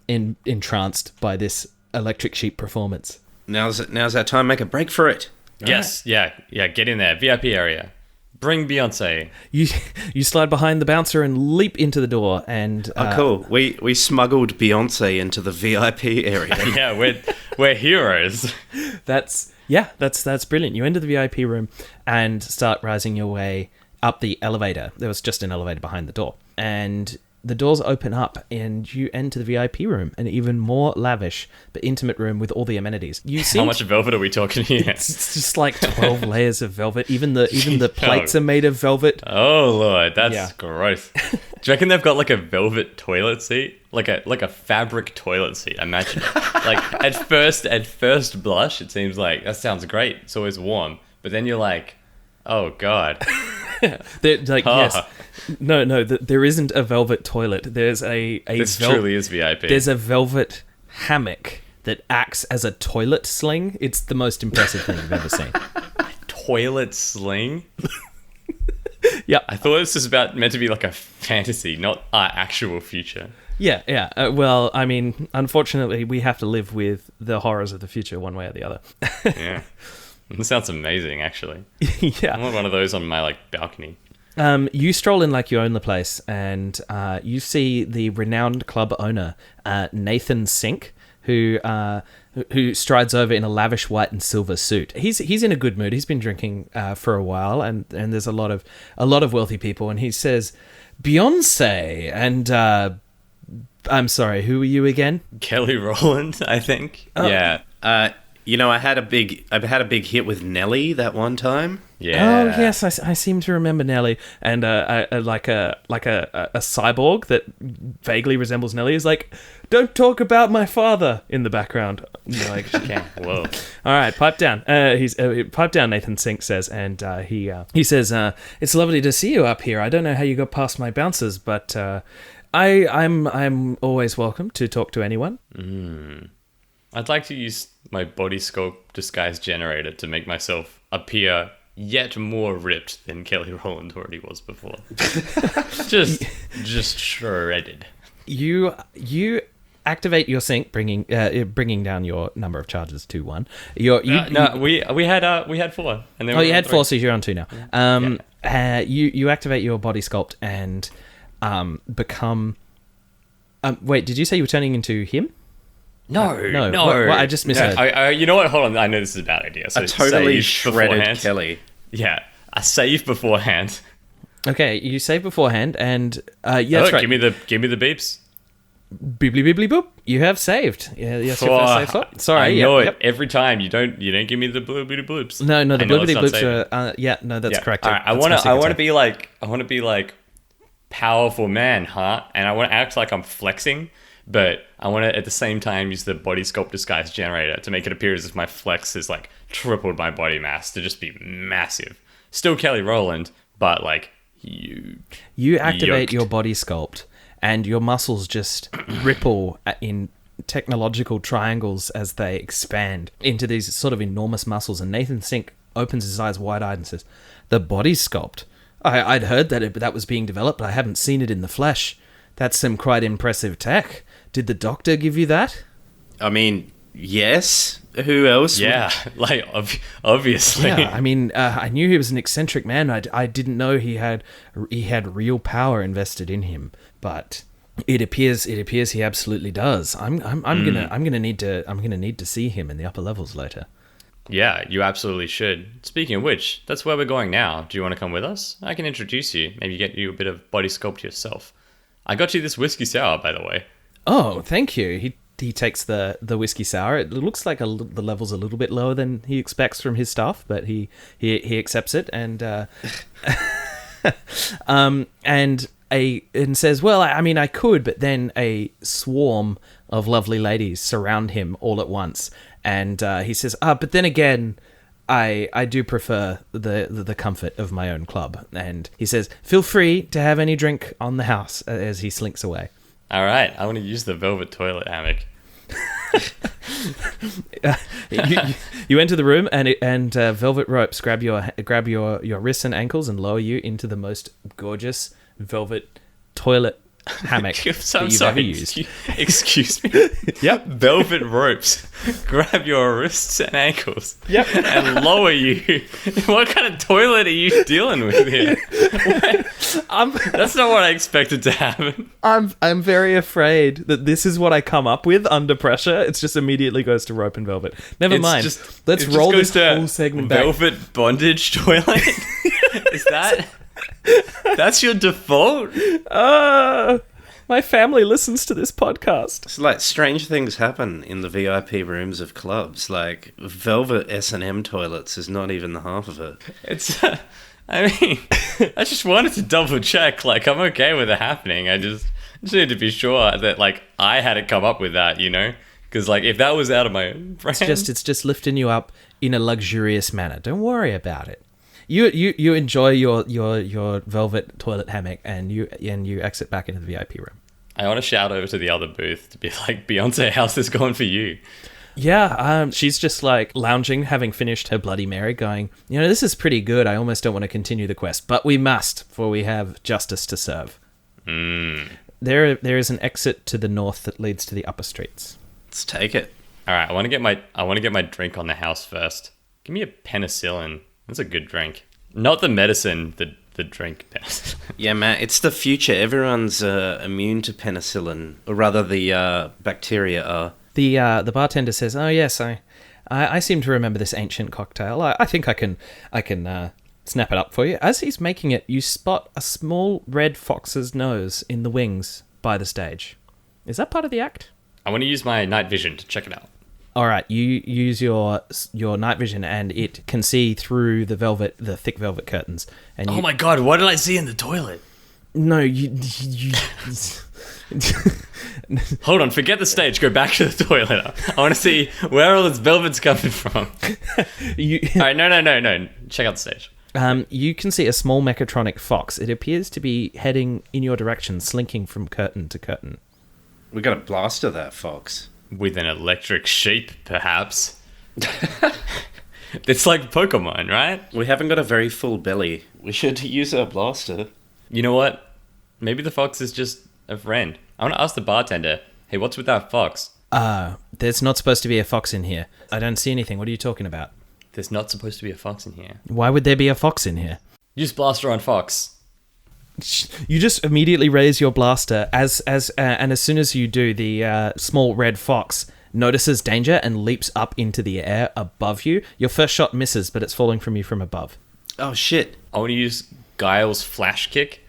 entranced by this electric sheep performance. Now's our time. Make a break for it. Yes, right. Yeah, get in there. VIP area. Bring Beyoncé. You slide behind the bouncer and leap into the door, and cool. We smuggled Beyoncé into the VIP area. Yeah, we're heroes. That's brilliant. You enter the VIP room and start rising your way up the elevator. There was just an elevator behind the door, and the doors open up and you enter the VIP room, an even more lavish but intimate room with all the amenities. How much velvet are we talking here? It's just like 12 layers of velvet. Even the plates are made of velvet. Oh Lord, that's gross. Do you reckon they've got like a velvet toilet seat? Like a fabric toilet seat, imagine it. Like at first blush, it seems like that sounds great. It's always warm. But then you're like, oh God. Yes. No, there isn't a velvet toilet. There's This truly is VIP. There's a velvet hammock that acts as a toilet sling. It's the most impressive thing I've ever seen. Toilet sling? Yeah. I thought this was meant to be like a fantasy, not our actual future. Yeah. Well, I mean, unfortunately, we have to live with the horrors of the future one way or the other. Yeah. This sounds amazing, actually. Yeah. I want one of those on my balcony. You stroll in like you own the place, and you see the renowned club owner, Nathan Sink, who strides over in a lavish white and silver suit. He's in a good mood. He's been drinking for a while, and there's a lot of wealthy people. And he says, "Beyoncé," and I'm sorry, who are you again? Kelly Rowland, I think. Yeah. I had a big hit with Nelly that one time. Yeah. Oh yes, I seem to remember Nelly, and like a cyborg that vaguely resembles Nelly is like, "Don't talk about my father" in the background. You're like, okay, whoa. All right, pipe down. Pipe down. Nathan Sink says, and he says, "It's lovely to see you up here. I don't know how you got past my bouncers, but I'm always welcome to talk to anyone." I'd like to use my body sculpt disguise generator to make myself appear yet more ripped than Kelly Rowland already was before. just shredded. You activate your sync, bringing down your number of charges to 1. We had 4. And then you had 4, so you're on 2 now. You activate your body sculpt and become. Wait, did you say you were turning into him? No. What, I just misheard. You know what? Hold on. I know this is a bad idea. So a totally shredded Kelly. Yeah, a save beforehand. Okay, you save beforehand, and that's right. Give me the beeps. Beep beep beep boop. You have saved. Yeah, yes, your first save slot. Sorry, I know it. Yep. Every time you don't give me the bloopity bloops. No, the bloopity bloops are. That's correct. All right, I want to be like powerful man, huh? And I want to act like I'm flexing. but I want to at the same time use the body sculpt disguise generator to make it appear as if my flex has like tripled my body mass to just be massive. Still Kelly Rowland, but like you activate your body sculpt and your muscles just ripple in technological triangles as they expand into these sort of enormous muscles. And Nathan Sink opens his eyes wide-eyed and says, "The body sculpt? I'd heard that that was being developed, but I haven't seen it in the flesh. That's some quite impressive tech. Did the doctor give you that?" I mean, yes. Who else? Yeah, like obviously. Yeah, I mean, I knew he was an eccentric man. I didn't know he had real power invested in him, but it appears he absolutely does. I'm gonna need to see him in the upper levels later. Yeah, you absolutely should. Speaking of which, that's where we're going now. Do you want to come with us? I can introduce you. Maybe get you a bit of body sculpt yourself. I got you this whiskey sour, by the way. Oh, thank you. He takes the whiskey sour. It looks like the level's a little bit lower than he expects from his stuff, but he accepts it and and says, "Well, I mean, I could," but then a swarm of lovely ladies surround him all at once, and he says, "But then again, I do prefer the comfort of my own club." And he says, "Feel free to have any drink on the house," as he slinks away. All right, I want to use the velvet toilet hammock. You enter the room and velvet ropes grab your wrists and ankles and lower you into the most gorgeous velvet toilet hammock that you've ever used. Excuse me. Yep. Velvet ropes grab your wrists and ankles. Yep. And lower you. What kind of toilet are you dealing with here? That's not what I expected to happen. I'm very afraid that this is what I come up with under pressure. It just immediately goes to rope and velvet. Never mind. Let's roll this whole segment back. Velvet bondage toilet? Is that... That's your default? My family listens to this podcast. It's like strange things happen in the VIP rooms of clubs. Like velvet S&M toilets is not even the half of it. It's... I mean, I just wanted to double check. Like, I'm okay with it happening. I just need to be sure that, like, I hadn't come up with that, you know? Because, like, if that was out of my own brain... It's just lifting you up in a luxurious manner. Don't worry about it. You enjoy your velvet toilet hammock and you exit back into the VIP room. I want to shout over to the other booth to be like, Beyonce, how's this going for you? Yeah, she's just like lounging, having finished her Bloody Mary, going, this is pretty good. I almost don't want to continue the quest, but we must, for we have justice to serve. There is an exit to the north that leads to the upper streets. Let's take it. All right, I want to get my drink on the house first. Give me a penicillin. That's a good drink. Not the medicine, the drink penicillin. Yeah, Matt, it's the future. Everyone's immune to penicillin, or rather the bacteria are. The bartender says, "Oh yes, I seem to remember this ancient cocktail. I think I can snap it up for you." As he's making it, you spot a small red fox's nose in the wings by the stage. Is that part of the act? I want to use my night vision to check it out. All right, you use your night vision, and it can see through the thick velvet curtains. And oh my god, what did I see in the toilet? No, you Hold on, forget the stage. Go back to the toilet. I want to see where all this velvet's coming from. All right, no. Check out the stage. You can see a small mechatronic fox. It appears to be heading in your direction, slinking from curtain to curtain. We got to blaster that fox. With an electric sheep, perhaps. It's like Pokemon, right? We haven't got a very full belly. We should use our blaster. You know what? Maybe the fox is just a friend. I want to ask the bartender, hey, what's with that fox? There's not supposed to be a fox in here. I don't see anything. What are you talking about? There's not supposed to be a fox in here. Why would there be a fox in here? Use blaster on fox. You just immediately raise your blaster and as soon as you do, the small red fox notices danger and leaps up into the air above you. Your first shot misses, but it's falling from you from above. Oh shit! I want to use Guile's flash kick,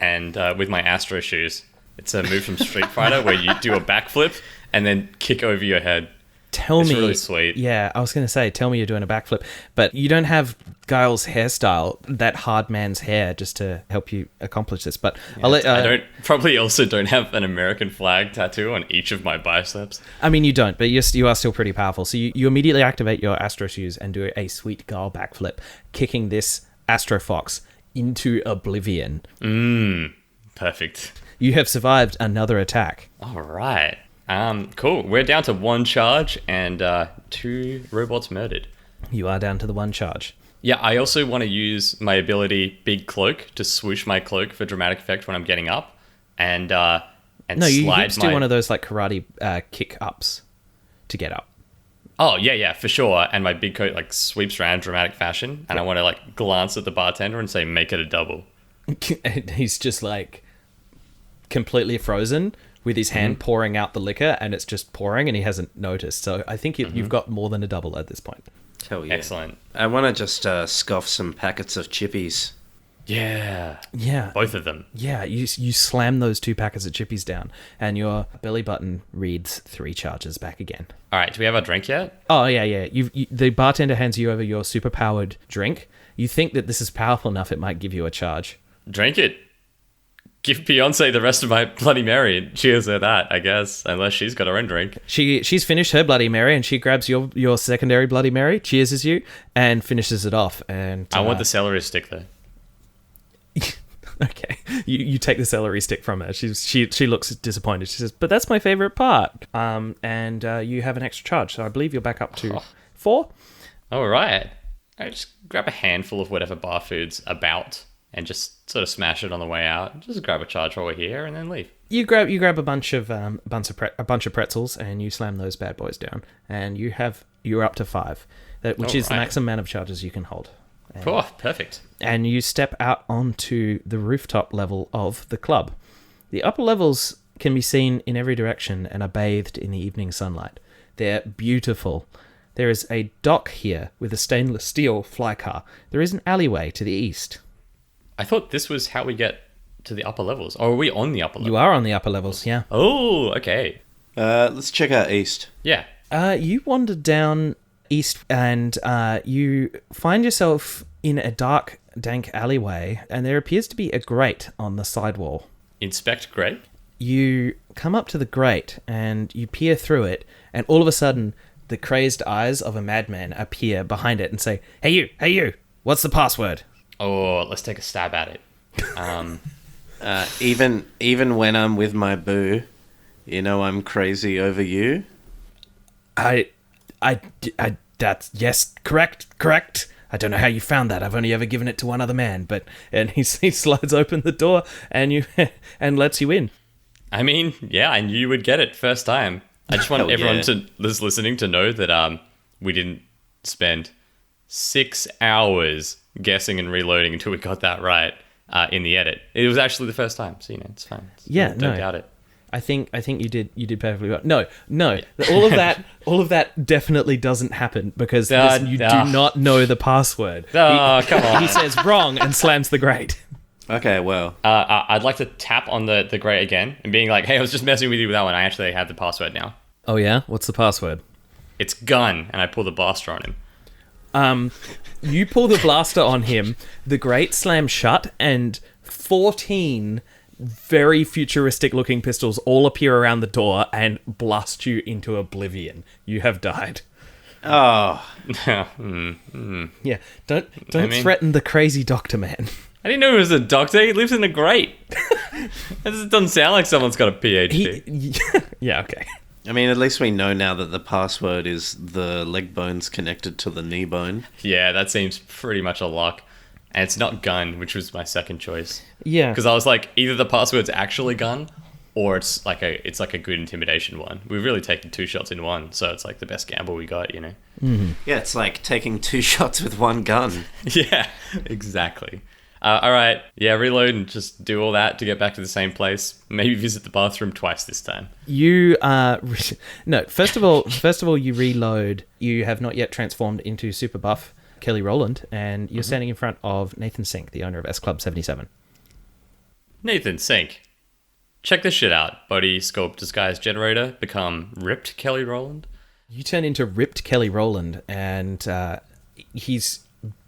and with my Astro shoes. It's a move from Street Fighter where you do a backflip and then kick over your head. tell It's me. really sweet. Yeah, I was going to say, tell me you're doing a backflip, but you don't have Guile's hairstyle, that hard man's hair, just to help you accomplish this. But I'll let. Probably also don't have an American flag tattoo on each of my biceps. I mean, you don't, but you are still pretty powerful. So you immediately activate your Astro Shoes and do a sweet Guile backflip, kicking this Astro Fox into oblivion. Perfect. You have survived another attack. All right. Cool. We're down to 1 charge and 2 robots murdered. You are down to the 1 charge. Yeah, I also want to use my ability Big Cloak to swoosh my cloak for dramatic effect when I'm getting up, and No, you slide just do one of those like karate kick ups to get up. Oh yeah, for sure. And my big coat like sweeps around dramatic fashion, and I want to like glance at the bartender and say, "Make it a double." And he's just like completely frozen with his hand pouring out the liquor, and it's just pouring, and he hasn't noticed. So I think you've got more than a double at this point. Hell yeah. Excellent. I want to just scoff some packets of chippies. Yeah. Yeah. Both of them. Yeah, you slam those 2 packets of chippies down, and your belly button reads 3 charges back again. All right. Do we have our drink yet? Oh, yeah. The bartender hands you over your superpowered drink. You think that this is powerful enough, it might give you a charge. Drink it. Give Beyonce the rest of my Bloody Mary and cheers at that, I guess, unless she's got her own drink. She's finished her Bloody Mary, and she grabs your secondary Bloody Mary, cheerses you, and finishes it off. And I want the celery stick, though. Okay, you take the celery stick from her. She looks disappointed. She says, "But that's my favorite part." And you have an extra charge, so I believe you're back up to 4. All right. I just grab a handful of whatever bar food's about and just sort of smash it on the way out. Just grab a charge while we're here and then leave. You grab a bunch of pretzels, and you slam those bad boys down, and you're up to 5, which is the maximum amount of charges you can hold. Oh, perfect. And you step out onto the rooftop level of the club. The upper levels can be seen in every direction and are bathed in the evening sunlight. They're beautiful. There is a dock here with a stainless steel fly car. There is an alleyway to the east. I thought this was how we get to the upper levels. Or are we on the upper levels? You are on the upper levels, yeah. Oh, okay. Let's check out east. Yeah. You wander down east, and you find yourself in a dark, dank alleyway, and there appears to be a grate on the sidewall. Inspect grate? You come up to the grate, and you peer through it, and all of a sudden, the crazed eyes of a madman appear behind it and say, hey you, what's the password? Oh, let's take a stab at it. Even when I'm with my boo, you know I'm crazy over you. That's, yes, correct. I don't know how you found that. I've only ever given it to one other man, and he slides open the door and and lets you in. I mean, yeah, I knew you would get it first time. I just want everyone that's listening to know that we didn't spend 6 hours guessing and reloading until we got that right in the edit. It was actually the first time, so it's fine. Don't doubt it. I think you did perfectly well. No. All of that definitely doesn't happen because you do not know the password. Oh, come on. He says wrong and slams the grate. Okay, well. I'd like to tap on the grate again and being like, hey, I was just messing with you with that one. I actually have the password now. Oh, yeah? What's the password? It's gun, and I pull the blaster on him. You pull the blaster on him, the grate slams shut, and 14 very futuristic-looking pistols all appear around the door and blast you into oblivion. You have died. Oh. Yeah, don't threaten the crazy doctor man. I didn't know he was a doctor. He lives in a grate. It doesn't sound like someone's got a PhD. Yeah, okay. I mean, at least we know now that the password is the leg bones connected to the knee bone. Yeah, that seems pretty much a lock. And it's not gun, which was my second choice. Yeah. Because I was like, either the password's actually gun, or it's like a good intimidation one. We've really taken 2 shots in one, so it's like the best gamble we got, you know? Mm-hmm. Yeah, it's like taking 2 shots with 1 gun. Yeah, exactly. All right, yeah, reload and just do all that to get back to the same place. Maybe visit the bathroom twice this time. You no. First of all, you reload. You have not yet transformed into super buff Kelly Rowland, and you're standing in front of Nathan Sink, the owner of S Club 77. Nathan Sink, check this shit out. Body sculpt disguise generator become ripped Kelly Rowland. You turn into ripped Kelly Rowland, and he's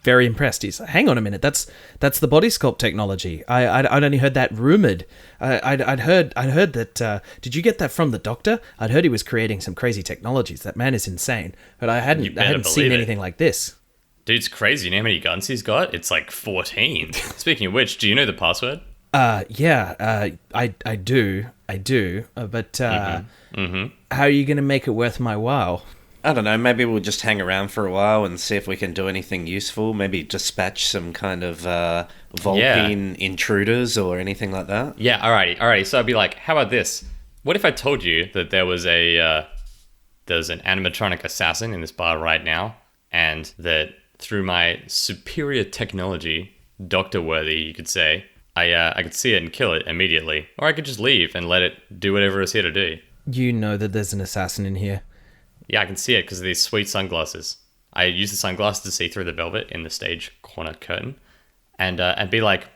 very impressed. He's like, hang on a minute, that's the body sculpt technology. I'd only heard that rumored. I'd heard that. Did you get that from the doctor? I'd heard he was creating some crazy technologies. That man is insane. But I hadn't seen anything like this. Dude's crazy. You know how many guns he's got? It's like 14. Speaking of which, do you know the password? Yeah. I do. But how are you going to make it worth my while? I don't know, maybe we'll just hang around for a while and see if we can do anything useful. Maybe dispatch some kind of Vulpine intruders or anything like that. Yeah, alrighty. So I'd be like, how about this? What if I told you that there's an animatronic assassin in this bar right now, and that through my superior technology, Doctor Worthy, you could say, I could see it and kill it immediately. Or I could just leave and let it do whatever it's here to do. You know that there's an assassin in here. Yeah, I can see it because of these sweet sunglasses. I use the sunglasses to see through the velvet in the stage corner curtain, and be like,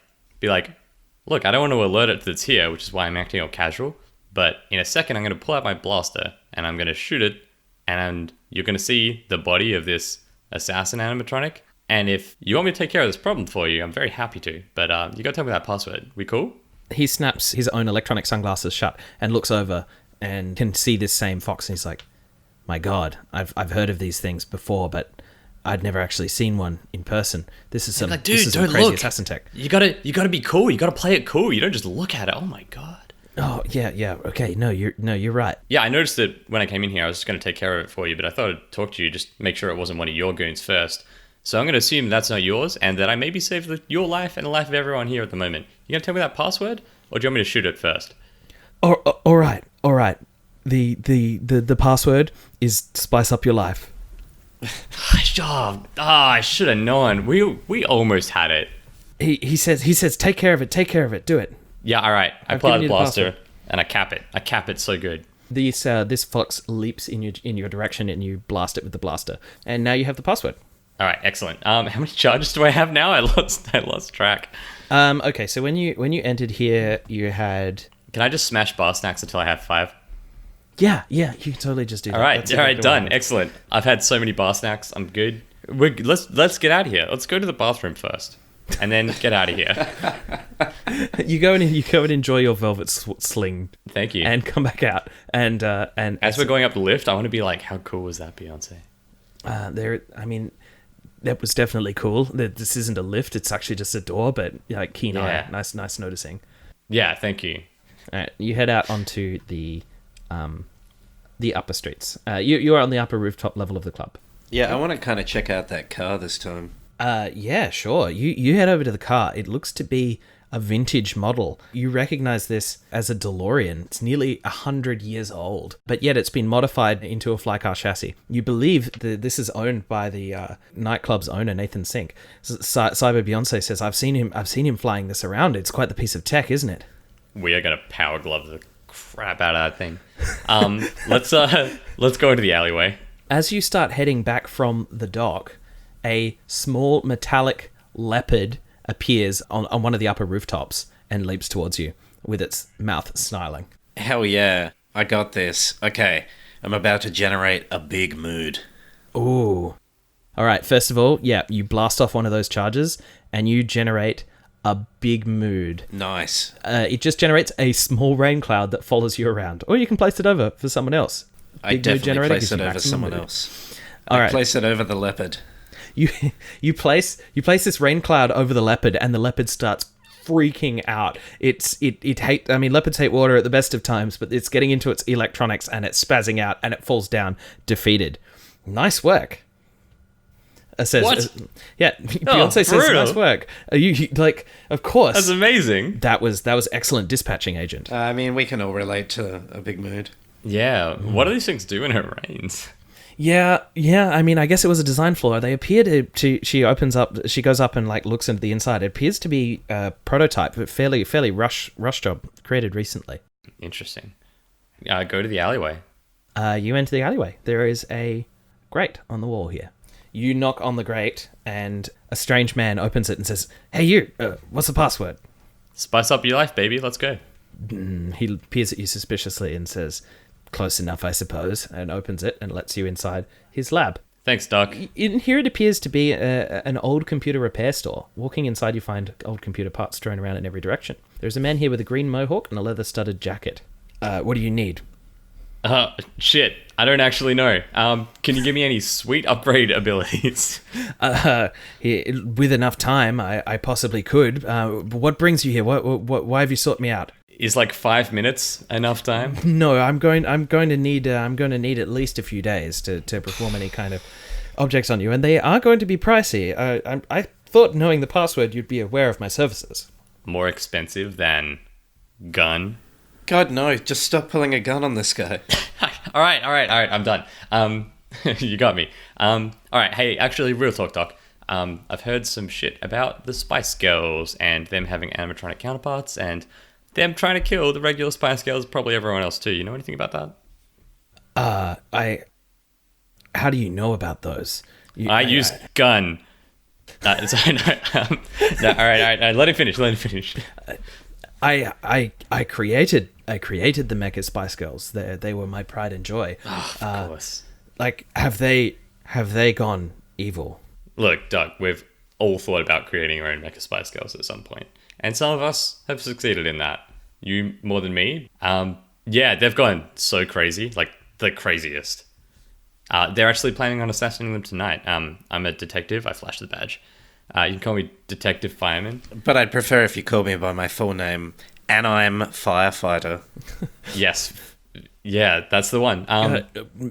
look, I don't want to alert it that it's here, which is why I'm acting all casual. But in a second, I'm going to pull out my blaster and I'm going to shoot it, and you're going to see the body of this assassin animatronic. And if you want me to take care of this problem for you, I'm very happy to. But you got to tell me that password. We cool? He snaps his own electronic sunglasses shut and looks over and can see this same fox, and he's like, my God, I've heard of these things before, but I'd never actually seen one in person. This is some, this is some crazy assassin tech. You gotta be cool. You gotta play it cool. You don't just look at it. Oh my God. Oh yeah. Okay, you're right. Yeah, I noticed that when I came in here, I was just gonna take care of it for you, but I thought I'd talk to you, just make sure it wasn't one of your goons first. So I'm gonna assume that's not yours, and that I maybe saved your life and the life of everyone here at the moment. You gonna tell me that password, or do you want me to shoot it first? All right. The password is spice up your life. I should have known. We almost had it. He says take care of it. Do it. Yeah, all right. I pull out the blaster and I cap it. I cap it so good. This fox leaps in your direction and you blast it with the blaster. And now you have the password. All right, excellent. How many charges do I have now? I lost track. Okay, so when you entered here, you had. Can I just smash bar snacks until I have 5? Yeah, you can totally just do that. All right, done. Excellent. I've had so many bar snacks. I'm good. Let's get out of here. Let's go to the bathroom first, and then get out of here. You go and enjoy your velvet sling. Thank you. And come back out. And as we're going up the lift, I want to be like, how cool was that, Beyonce? That was definitely cool. This isn't a lift; it's actually just a door. But like keen eye, nice noticing. Yeah, thank you. All right, you head out onto the upper streets. You are on the upper rooftop level of the club. Yeah, I want to kind of check out that car this time. Yeah, sure. You head over to the car. It looks to be a vintage model. You recognize this as a DeLorean. It's nearly 100 years old, but yet it's been modified into a flycar chassis. You believe that this is owned by the nightclub's owner, Nathan Sink. Cyber Beyoncé says, I've seen him flying this around. It's quite the piece of tech, isn't it? We are going to power glove the crap out of that thing. Let's go into the alleyway. As you start heading back from the dock, a small metallic leopard appears on one of the upper rooftops and leaps towards you with its mouth snarling. Hell yeah, I got this. Okay, I'm about to generate a big mood. Ooh. All right, first of all, you blast off one of those charges and you generate a big mood. Nice. It just generates a small rain cloud that follows you around, or you can place it over for someone else. I definitely place it over someone else. I place it over the leopard. You place this rain cloud over the leopard, and the leopard starts freaking out. Leopards hate water at the best of times, but it's getting into its electronics and it's spazzing out and it falls down defeated. Nice work. Says, what? Beyonce says nice work. Of course. That's amazing. That was excellent dispatching, agent. We can all relate to a big mood. Yeah. What do these things do when it rains? Yeah. I guess it was a design flaw. They appear to she goes up and looks into the inside. It appears to be a prototype, but fairly rush job created recently. Interesting. Go to the alleyway. You enter the alleyway. There is a grate on the wall here. You knock on the grate, and a strange man opens it and says, "Hey, you! What's the password?" Spice up your life, baby. Let's go. He peers at you suspiciously and says, close enough, I suppose, and opens it and lets you inside his lab. Thanks, Doc. In here it appears to be an old computer repair store. Walking inside, you find old computer parts strewn around in every direction. There's a man here with a green mohawk and a leather-studded jacket. What do you need? Shit. I don't actually know. Can you give me any sweet upgrade abilities? With enough time, I possibly could. What brings you here? Why have you sought me out? Is like 5 minutes enough time? No, I'm going to need at least a few days to perform any kind of objects on you, and they are going to be pricey. I thought, knowing the password, you'd be aware of my services. More expensive than gun? God, no. Just stop pulling a gun on this guy. All right. I'm done. You got me. All right. Hey, actually, real talk, Doc. I've heard some shit about the Spice Girls and them having animatronic counterparts and them trying to kill the regular Spice Girls, probably everyone else too. You know anything about that? How do you know about those? I use gun. Sorry, no. No, all right. Let him finish. I created the Mecha Spice Girls. They were my pride and joy. Oh, of course. Like, have they gone evil? Look, Doug, we've all thought about creating our own Mecha Spice Girls at some point, and some of us have succeeded in that. You more than me. Yeah, they've gone so crazy, like the craziest. They're actually planning on assassinating them tonight. I'm a detective. I flashed the badge. You can call me Detective Fireman. But I'd prefer if you call me by my full name, and I'm Firefighter. Yes. Yeah, that's the one.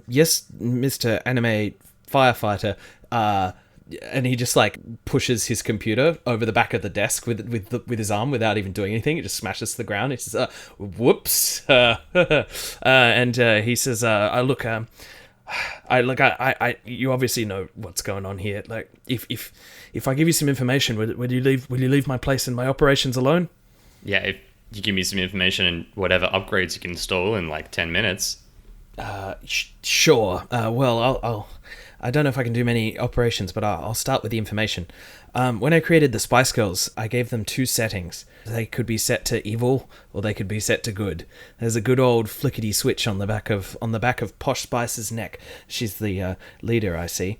Yes, Mr. Anime Firefighter. And he just like pushes his computer over the back of the desk with his arm without even doing anything. It just smashes to the ground. He says, "Whoops!" And he says, you obviously know what's going on here. Like, if I give you some information, will you leave my place and my operations alone?" Yeah, if you give me some information and whatever upgrades you can install in like 10 minutes. Sure. Well, I don't know if I can do many operations, but I'll start with the information. When I created the Spice Girls, I gave them 2 settings. They could be set to evil, or they could be set to good. There's a good old flickety switch on the back of Posh Spice's neck. She's the leader, I see.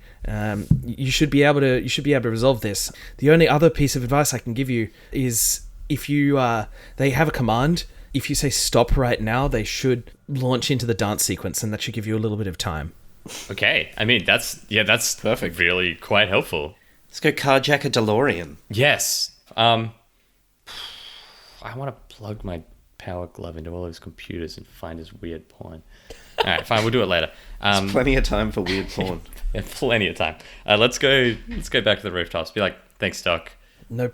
You should be able to resolve this. The only other piece of advice I can give you is if they have a command. If you say stop right now, they should launch into the dance sequence, and that should give you a little bit of time. Okay, I mean that's perfect. Really quite helpful. Let's go carjack a DeLorean. Yes. I want to plug my power glove into all of his computers and find his weird porn. All right, fine. We'll do it later. There's plenty of time for weird porn. Yeah, plenty of time. Let's go back to the rooftops. Be like, thanks, Doc. No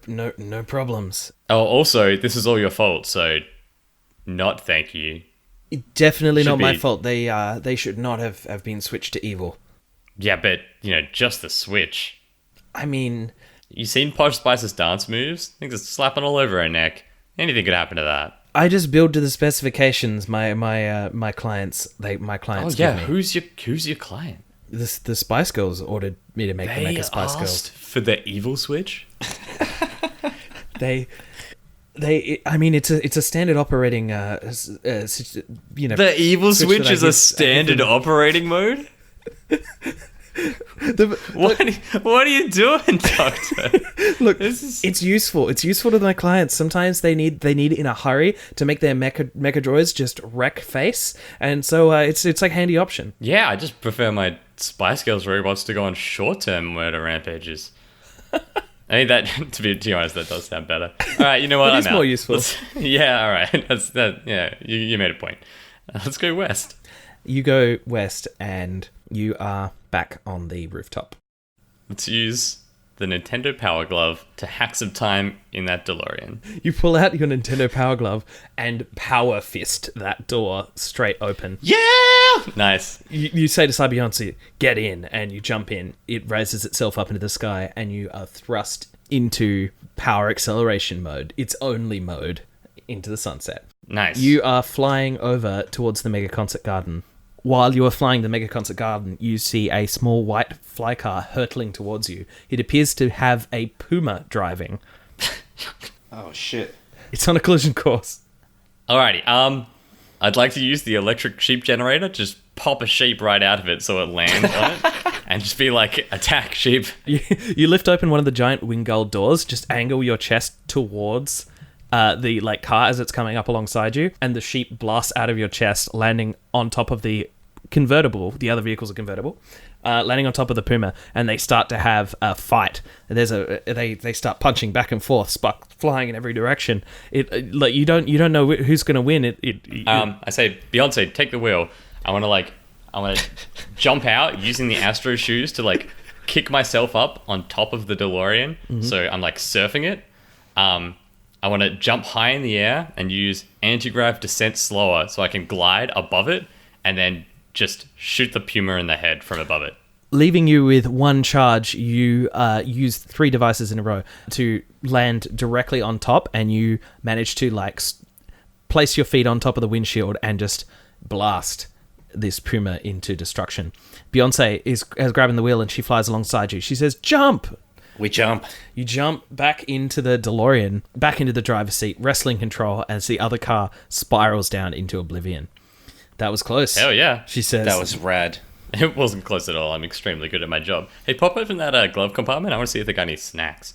problems. Oh, also, this is all your fault. So, not thank you. Definitely not my fault. They should not have been switched to evil. Yeah, but just the switch. I mean, you seen Posh Spice's dance moves? Things are slapping all over her neck. Anything could happen to that. I just build to the specifications. My clients. Oh yeah, who's your client? The Spice Girls ordered me to make the Mecha Spice Girls. They asked for the evil switch. I mean, it's a standard operating. The evil switch is a standard operating mode. What are you doing, Doctor? Look, it's useful. It's useful to my clients. Sometimes they need in a hurry to make their mecha droids just wreck face, and so it's like a handy option. Yeah, I just prefer my Spice Girls robots to go on short-term murder rampages. I mean, that to be honest, that does sound better. All right, you know what? It's more useful. Yeah, all right. That's that. Yeah, you made a point. Let's go west. You go west, and you are back on the rooftop. Let's use the Nintendo Power Glove to hack some time in that DeLorean. You pull out your Nintendo Power Glove and power fist that door straight open. Yeah! Nice. You say to Beyoncé, get in, and you jump in. It raises itself up into the sky, and you are thrust into power acceleration mode, its only mode, into the sunset. Nice. You are flying over towards the Mega Concert Garden. While you are flying the Mega Concert Garden, you see a small white fly car hurtling towards you. It appears to have a Puma driving. Oh, shit. It's on a collision course. Alrighty, I'd like to use the electric sheep generator, just pop a sheep right out of it so it lands on it, and just be like, attack sheep. You lift open one of the giant wing gull doors, just angle your chest towards the like car as it's coming up alongside you, and the sheep blasts out of your chest, landing on top of the convertible. The other vehicles are convertible. Landing on top of the Puma, and they start to have a fight. They start punching back and forth, spark flying in every direction. Like you don't know who's going to win. I say, Beyonce, take the wheel. I want to jump out using the Astro shoes to like kick myself up on top of the DeLorean. Mm-hmm. So I'm like surfing it. I want to jump high in the air and use anti-grav descent slower so I can glide above it and then just shoot the Puma in the head from above it. Leaving you with one charge, you use 3 devices in a row to land directly on top, and you manage to like place your feet on top of the windshield and just blast this Puma into destruction. Beyonce has grabbing the wheel and she flies alongside you. She says, "Jump!" We jump. You jump back into the DeLorean, back into the driver's seat, wrestling control as the other car spirals down into oblivion. That was close. Hell yeah. She says. That was rad. It wasn't close at all. I'm extremely good at my job. Hey, pop open that glove compartment. I want to see if they got any snacks.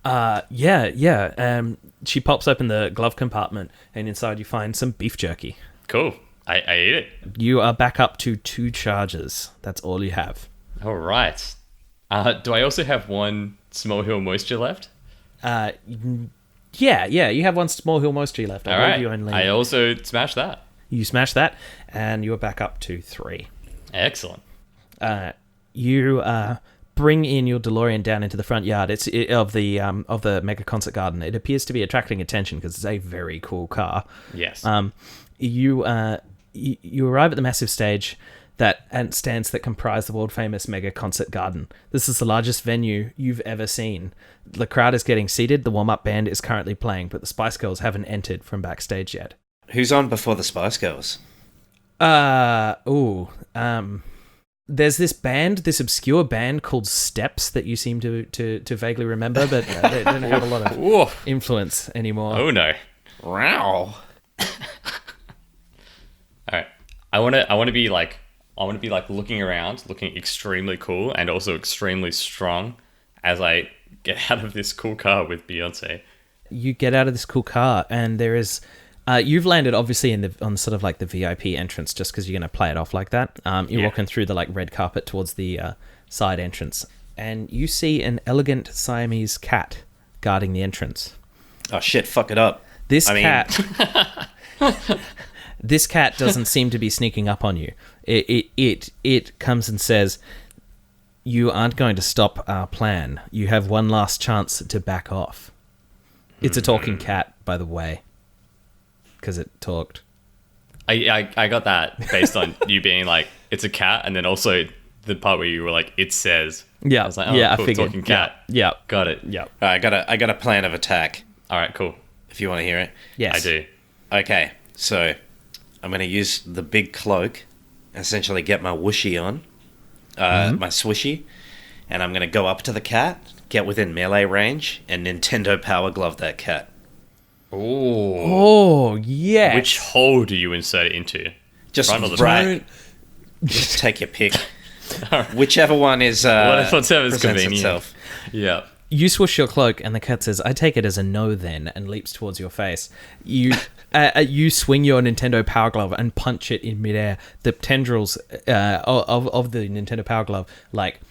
Yeah. She pops open the glove compartment, and inside you find some beef jerky. Cool. I ate it. You are back up to 2 charges. That's all you have. All right. Do I also have 1 small hill moisture left? Yeah. You have 1 small hill moisture left. All right. I also smashed that. You smash that, and you're back up to 3. Excellent. You bring in your DeLorean down into the front yard. It's of the Mega Concert Garden. It appears to be attracting attention because it's a very cool car. Yes. You arrive at the massive stage and stands that comprise the world famous Mega Concert Garden. This is the largest venue you've ever seen. The crowd is getting seated. The warm-up band is currently playing, but the Spice Girls haven't entered from backstage yet. Who's on before the Spice Girls? There's this obscure band called Steps that you seem to vaguely remember, but they don't have a lot of influence anymore. Oh no. Wow. All right. I want to be like looking around, looking extremely cool and also extremely strong as I get out of this cool car with Beyonce. You get out of this cool car, and there is you've landed obviously on sort of like the VIP entrance just because you're going to play it off like that. You're walking through the like red carpet towards the side entrance, and you see an elegant Siamese cat guarding the entrance. Oh shit! Fuck it up. This cat doesn't seem to be sneaking up on you. It comes and says, "You aren't going to stop our plan. You have one last chance to back off." It's a talking cat, by the way, because it talked. I got that based on you being like, it's a cat, and then also the part where you were like, it says. Yeah, I was like, oh, yeah, cool, I figured. talking cat. Yeah, got it. Yeah. I got a plan of attack. All right, cool. If you want to hear it. Yes, I do. Okay, so I'm going to use the big cloak, essentially get my whooshy on, my swishy, and I'm going to go up to the cat, get within melee range, and Nintendo Power Glove that cat. Oh, yeah. Which hole do you insert it into? Just Front or the right. Just take your pick. Whichever one is whatever's presents convenient. itself. Yeah. You swoosh your cloak, and the cat says, "I take it as a no then," and leaps towards your face. You swing your Nintendo Power Glove and punch it in midair. The tendrils of the Nintendo Power Glove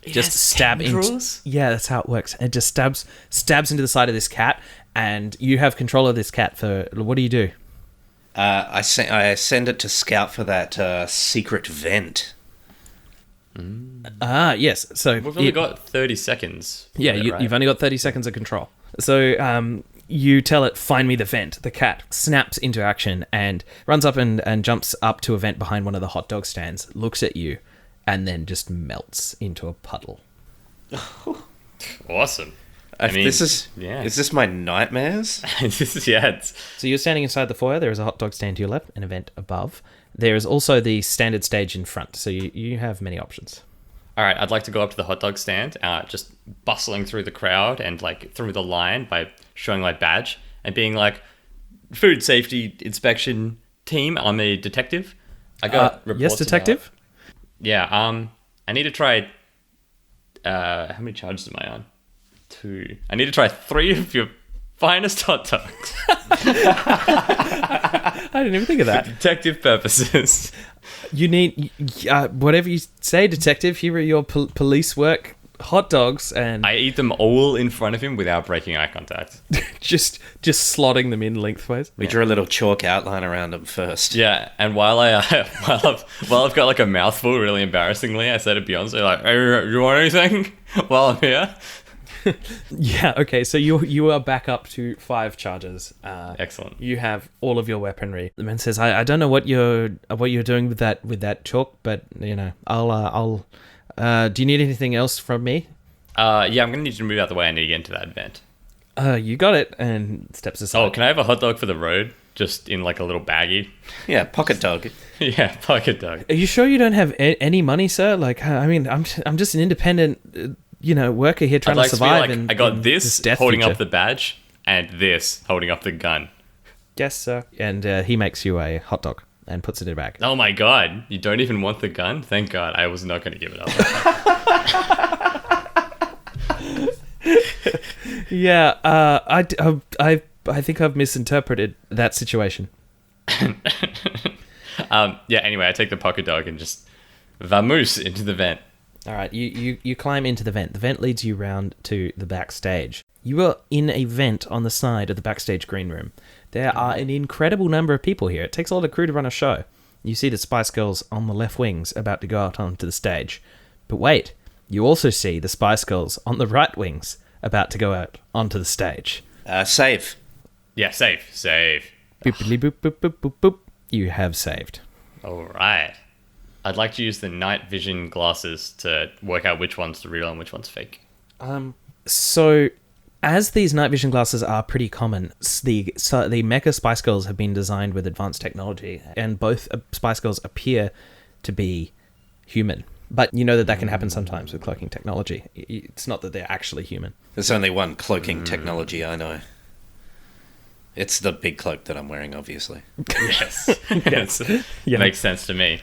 just stab tendrils? into. Yeah, that's how it works. It just stabs into the side of this cat, and you have control of this cat. For what do you do? I send it to scout for that secret vent. Yes. So We've only got 30 seconds. Yeah, Right? you've only got 30 seconds of control. So you tell it, "Find me the vent." The cat snaps into action and runs up and jumps up to a vent behind one of the hot dog stands, looks at you, and then just melts into a puddle. Awesome. Is this my nightmares? This is, yeah. So you're standing inside the foyer. There is a hot dog stand to your left, an event above. There is also the standard stage in front, so you have many options. All right, I'd like to go up to the hot dog stand, just bustling through the crowd and like through the line by showing my badge and being like, "Food safety inspection, team. I'm a detective. I got reports. Yes, detective. I need to try. How many charges am I on? 2. I need to try 3 of your finest hot dogs. I didn't even think of that. For detective purposes. You need whatever you say, detective. Here are your police work hot dogs, and I eat them all in front of him without breaking eye contact. just slotting them in lengthways. We drew a little chalk outline around them first. Yeah, and while I've got like a mouthful, really embarrassingly, I said to Beyonce, like, "Hey, you want anything while I'm here?" Yeah. Okay. So you are back up to 5 charges. Excellent. You have all of your weaponry. The man says, "I don't know what you're doing with that chalk, but you know, I'll. Do you need anything else from me?" I'm gonna need you to move out the way. I need to get into that vent. You got it. And steps aside. Oh, can I have a hot dog for the road? Just in like a little baggie. Yeah, pocket dog. Yeah, pocket dog. Are you sure you don't have any money, sir? Like, I mean, I'm just an independent, worker here trying to survive. I got this holding up the badge and this holding up the gun. Yes, sir. And he makes you a hot dog and puts it in a bag. Oh my god! You don't even want the gun? Thank God, I was not going to give it up. Yeah, I think I've misinterpreted that situation. Anyway, I take the pocket dog and just vamoose into the vent. All right, you climb into the vent. The vent leads you round to the backstage. You are in a vent on the side of the backstage green room. There are an incredible number of people here. It takes a lot of crew to run a show. You see the Spice Girls on the left wings about to go out onto the stage. But wait, you also see the Spice Girls on the right wings about to go out onto the stage. Save. Yeah, save. Boopity boop boop boop boop boop. You have saved. All right. I'd like to use the night vision glasses to work out which one's the real and which one's fake. So, as these night vision glasses are pretty common, the Mecha Spice Girls have been designed with advanced technology, and both Spice Girls appear to be human. But you know that can happen sometimes with cloaking technology. It's not that they're actually human. There's only one cloaking technology I know. It's the big cloak that I'm wearing, obviously. Yes. Yes. Yeah. Makes sense to me.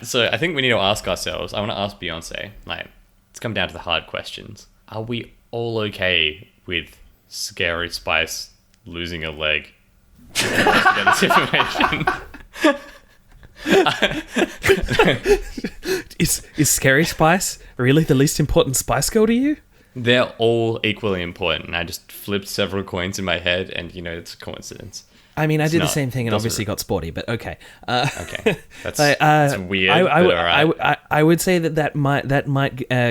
So I think we need to ask ourselves, I want to ask Beyonce, like, let's come down to the hard questions. Are we all okay with Scary Spice losing a leg? Get this information. Is Scary Spice really the least important Spice Girl to you? They're all equally important. I just flipped several coins in my head, and it's a coincidence. I mean, I did the not. same thing and obviously got sporty, but okay. Okay, that's weird. But all right. I would say that might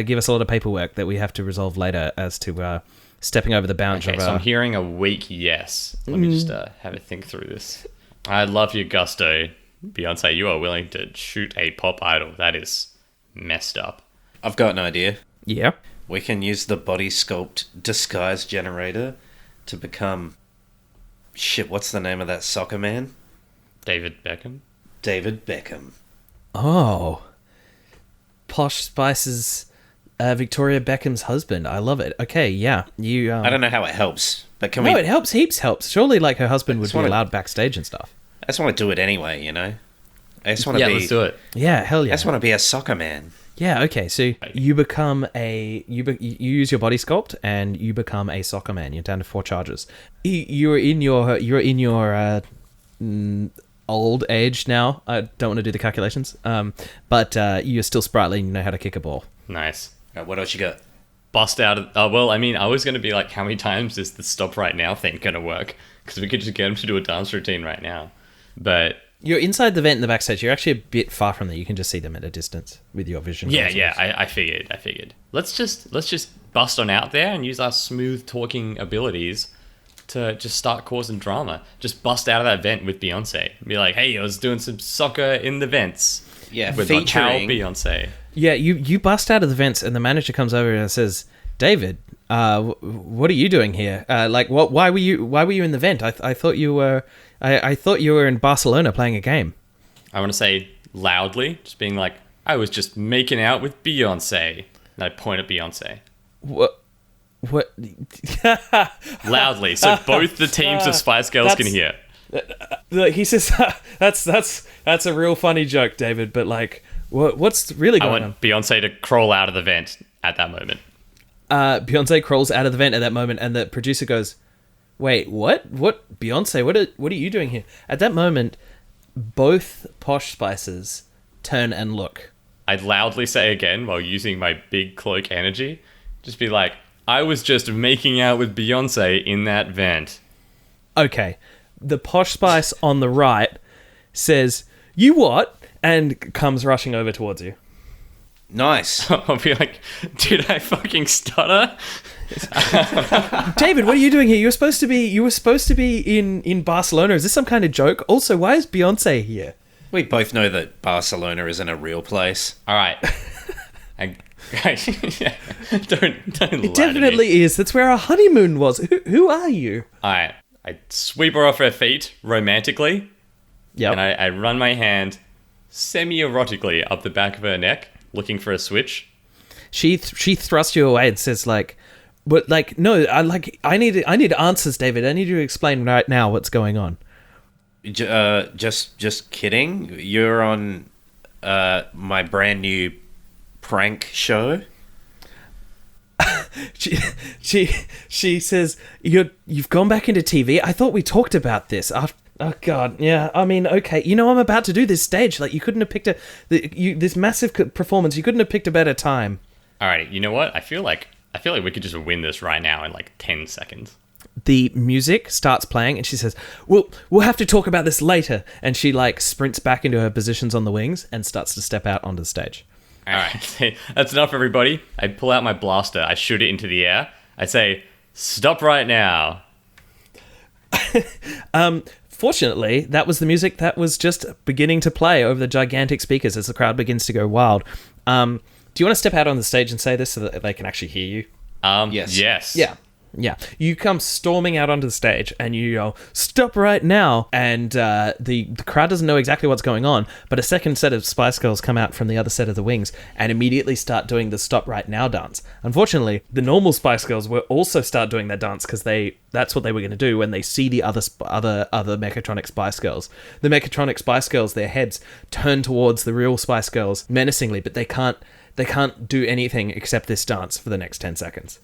give us a lot of paperwork that we have to resolve later as to stepping over the bounds. Okay, so I'm hearing a weak yes. Let me just have a think through this. I love your gusto, Beyonce. You are willing to shoot a pop idol. That is messed up. I've got an idea. Yeah. We can use the body sculpt disguise generator to become... Shit, what's the name of that soccer man? David Beckham? David Beckham. Oh. Posh Spice's Victoria Beckham's husband. I love it. Okay, yeah. You. I don't know how it helps, but can no, we... it helps. Heaps helps. Surely, like, her husband would be allowed backstage and stuff. I just want to do it anyway, I just want to be... let's do it. Yeah, hell yeah. I just want to be a soccer man. Yeah, okay, so you become you use your body sculpt and you become a soccer man. You're down to 4 charges. You're in your old age now. I don't want to do the calculations, but you're still sprightly and you know how to kick a ball. Nice. Right, what else you got? Bust out of... I was going to be like, how many times is the stop right now thing going to work? Because we could just get him to do a dance routine right now. But... You're inside the vent in the backstage. You're actually a bit far from there. You can just see them at a distance with your vision. Yeah. I figured. Let's just bust on out there and use our smooth talking abilities to just start causing drama. Just bust out of that vent with Beyonce. Be like, hey, I was doing some soccer in the vents. Yeah, with featuring Beyonce. Yeah, you bust out of the vents and the manager comes over and says, David, what are you doing here? Why were you in the vent? I thought you were... I thought you were in Barcelona playing a game. I want to say loudly, just being like, I was just making out with Beyonce. And I point at Beyonce. What? Loudly, so both the teams of Spice Girls can hear. Like, he says, that's a real funny joke, David, but like, what's really I going want on? Beyonce to crawl out of the vent at that moment. Beyonce crawls out of the vent at that moment, and the producer goes, "Wait, what? What, Beyonce? What are you doing here?" At that moment, both Posh Spices turn and look. I'd loudly say again while using my big cloak energy, just be like, I was just making out with Beyonce in that vent. Okay, the Posh Spice on the right says, "You what?" and comes rushing over towards you. Nice. I'll be like, did I fucking stutter? David, what are you doing here? You were supposed to be in Barcelona. Is this some kind of joke? Also, why is Beyonce here? We both know that Barcelona isn't a real place. All right. Don't It definitely is. That's where our honeymoon was. Who are you? All right. I sweep her off her feet romantically. Yep. And I run my hand semi-erotically up the back of her neck, looking for a switch. She thrusts you away and says, like, "But like, no, I need answers, David. I need you to explain right now what's going on." Just kidding. You're on my brand new prank show. She says, "You've gone back into TV. I thought we talked about this." Oh God, yeah. I mean, okay. I'm about to do this stage. Like, you couldn't have picked this massive performance. You couldn't have picked a better time. All right. You know what? I feel like we could just win this right now in like 10 seconds. The music starts playing, and she says, "We'll have to talk about this later." And she like sprints back into her positions on the wings and starts to step out onto the stage. All right. That's enough, everybody. I pull out my blaster. I shoot it into the air. I say, "Stop right now." Fortunately, that was the music that was just beginning to play over the gigantic speakers as the crowd begins to go wild. Do you want to step out on the stage and say this so that they can actually hear you? Yes. Yeah. You come storming out onto the stage and you go, "Stop right now!" And the crowd doesn't know exactly what's going on, but a second set of Spice Girls come out from the other set of the wings and immediately start doing the "Stop right now" dance. Unfortunately, the normal Spice Girls will also start doing that dance because that's what they were going to do when they see the other Mechatronic Spice Girls. The Mechatronic Spice Girls, their heads turn towards the real Spice Girls menacingly, but they can't do anything except this dance for the next 10 seconds.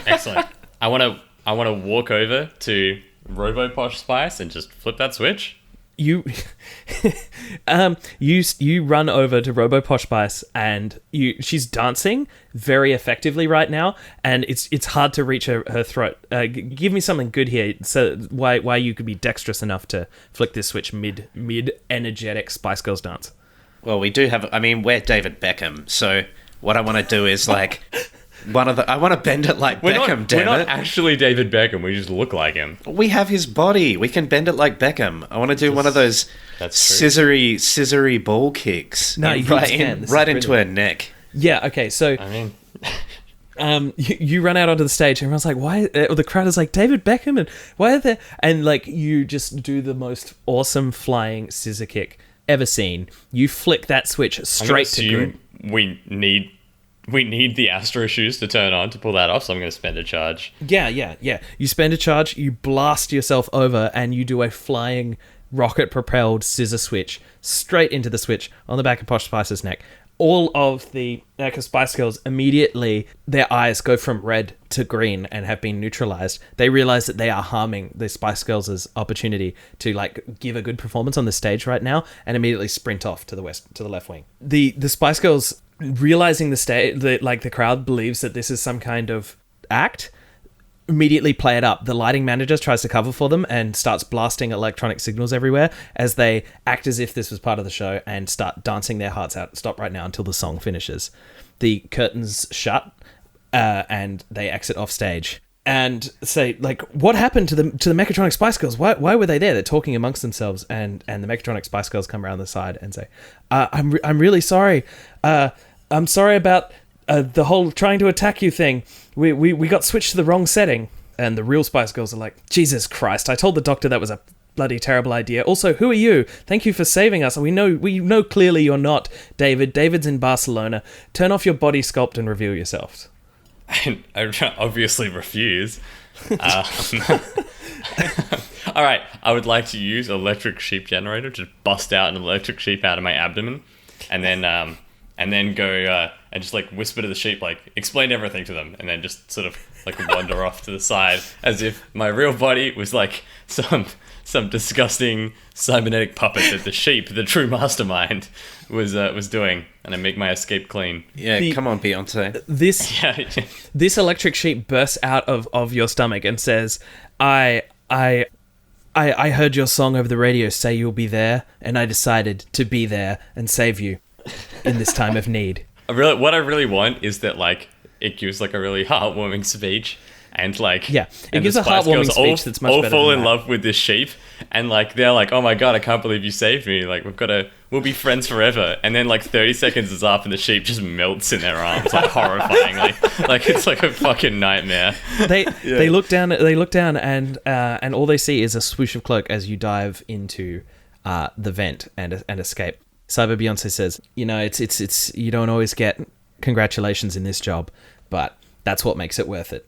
Excellent. I want to walk over to Robo Posh Spice and just flip that switch. You you run over to Robo Posh Spice and she's dancing very effectively right now, and it's hard to reach her throat. Give me something good here, so why you could be dexterous enough to flick this switch mid energetic Spice Girls dance. Well, we do have. I mean, we're David Beckham, so what I want to do is like. I want to bend it like Beckham, damn it. We're not actually David Beckham, we just look like him. We have his body. We can bend it like Beckham. I want to do one of those scissory ball kicks. No, right into her neck. Yeah, okay, so... I mean... you run out onto the stage and everyone's like, why? The crowd is like, David Beckham, and why are there... And like, you just do the most awesome flying scissor kick ever seen. You flick that switch straight to green. We need the Astro shoes to turn on to pull that off, so I'm going to spend a charge. Yeah. You spend a charge, you blast yourself over, and you do a flying, rocket-propelled scissor switch straight into the switch on the back of Posh Spice's neck. All of the Mecha Spice Girls immediately, their eyes go from red to green and have been neutralized. They realize that they are harming the Spice Girls' opportunity to like give a good performance on the stage right now, and immediately sprint off to the left wing. The Spice Girls, realizing the crowd believes that this is some kind of act, immediately play it up. The lighting manager tries to cover for them and starts blasting electronic signals everywhere as they act as if this was part of the show and start dancing their hearts out. Stop right now until the song finishes. The curtains shut and they exit off stage and say, like, what happened to the Mechatronic Spice Girls? Why were they there? They're talking amongst themselves, and the Mechatronic Spice Girls come around the side and say, I'm really sorry. I'm sorry about the whole trying to attack you thing. We got switched to the wrong setting. And the real Spice Girls are like, Jesus Christ, I told the doctor that was a bloody terrible idea. Also, who are you? Thank you for saving us. We know clearly you're not David. David's in Barcelona. Turn off your body sculpt and reveal yourself. And I obviously refuse. All right, I would like to use electric sheep generator to bust out an electric sheep out of my abdomen, and then go and just like whisper to the sheep, like explain everything to them, and then just sort of like wander off to the side as if my real body was like some disgusting cybernetic puppet that the sheep, the true mastermind, was doing, and I make my escape clean. Yeah, come on, Beyonce. This electric sheep bursts out of your stomach and says, I heard your song over the radio say you'll be there, and I decided to be there and save you in this time of need. What I really want is that like it gives like a really heartwarming speech, and like it gives a heartwarming speech that's much better. All fall in love with this sheep, and like they're like, oh my god, I can't believe you saved me. Like we'll be friends forever. And then like 30 seconds is up, and the sheep just melts in their arms, like horrifyingly. Like it's like a fucking nightmare. They look down, and all they see is a swoosh of cloak as you dive into the vent and escape. Cyber Beyonce says, it's you don't always get congratulations in this job, but that's what makes it worth it.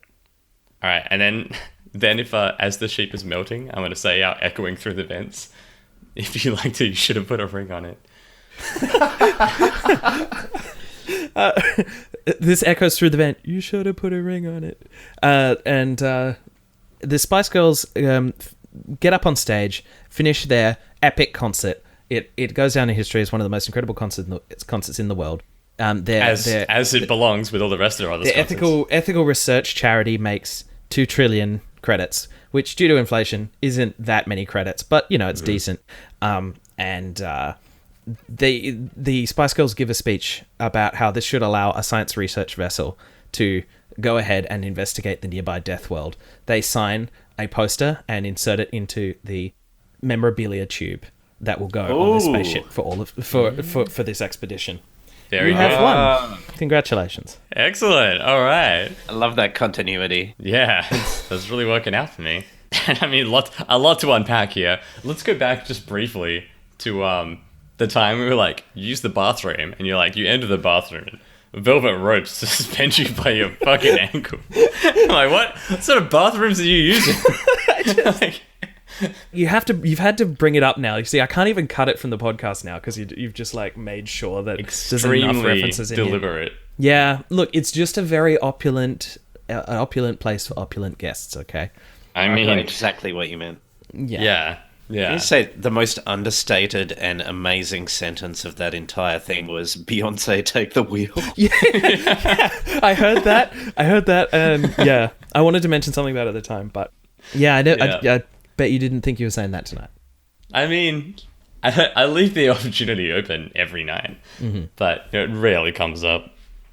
All right, and then if as the sheep is melting, I'm going to say out echoing through the vents, if you liked it, you should have put a ring on it. This echoes through the vent. You should have put a ring on it. And the Spice Girls get up on stage, finish their epic concert. It goes down in history as one of the most incredible concerts in the world. As it belongs with all the rest of our other concerts. The ethical research charity makes 2 trillion credits, which due to inflation isn't that many credits, but it's decent. The Spice Girls give a speech about how this should allow a science research vessel to go ahead and investigate the nearby death world. They sign a poster and insert it into the memorabilia tube that will go on the spaceship for this expedition. Very you good. have won. Congratulations. Excellent. All right. I love that continuity. Yeah, that's really working out for me. And I mean, a lot to unpack here. Let's go back just briefly to the time we were like, use the bathroom, and you're like, you enter the bathroom, and velvet ropes suspend you by your fucking ankle. I'm like, what sort of bathrooms are you using? You've had to bring it up now. You see, I can't even cut it from the podcast now because you've just like made sure that there's enough references in deliberate. Here. Yeah, look, it's just a very opulent place for opulent guests. Okay, I mean exactly what you meant. Yeah. Can you say the most understated and amazing sentence of that entire thing was Beyonce take the wheel? Yeah. I heard that, and yeah, I wanted to mention something about it at the time, but yeah, I bet you didn't think you were saying that tonight. I mean, I leave the opportunity open every night, but it rarely comes up.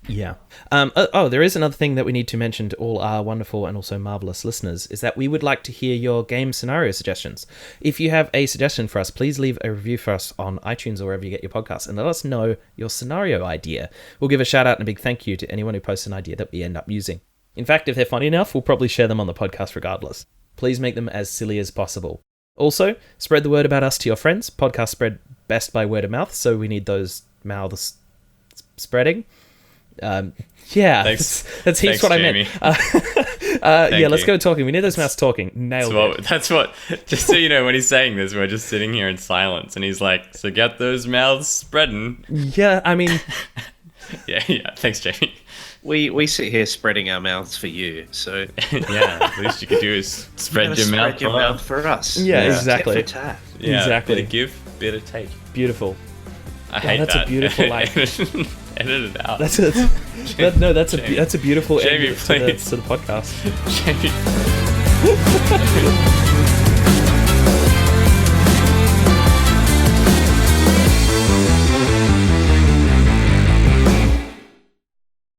Yeah. There is another thing that we need to mention to all our wonderful and also marvelous listeners, is that we would like to hear your game scenario suggestions. If you have a suggestion for us, please leave a review for us on iTunes or wherever you get your podcasts, and let us know your scenario idea. We'll give a shout out and a big thank you to anyone who posts an idea that we end up using. In fact, if they're funny enough, we'll probably share them on the podcast regardless. Please make them as silly as possible. Also, spread the word about us to your friends. Podcasts spread best by word of mouth, so we need those mouths spreading. That's heaps what Jamie. I meant. Let's go talking. We need those mouths talking. Nailed it. That's what, just so you know, when he's saying this, we're just sitting here in silence, and he's like, so get those mouths spreading. Yeah, I mean... yeah, thanks, Jamie. We sit here spreading our mouths for you, so... yeah, the least you could do is spread your mouth for us. Yeah, exactly. Tit for tat. Yeah, exactly. Bit of give, bit of take. Beautiful. I hate that's that. A beautiful line. Edit it out. That's a beautiful Jamie, end please. to the podcast. Jamie.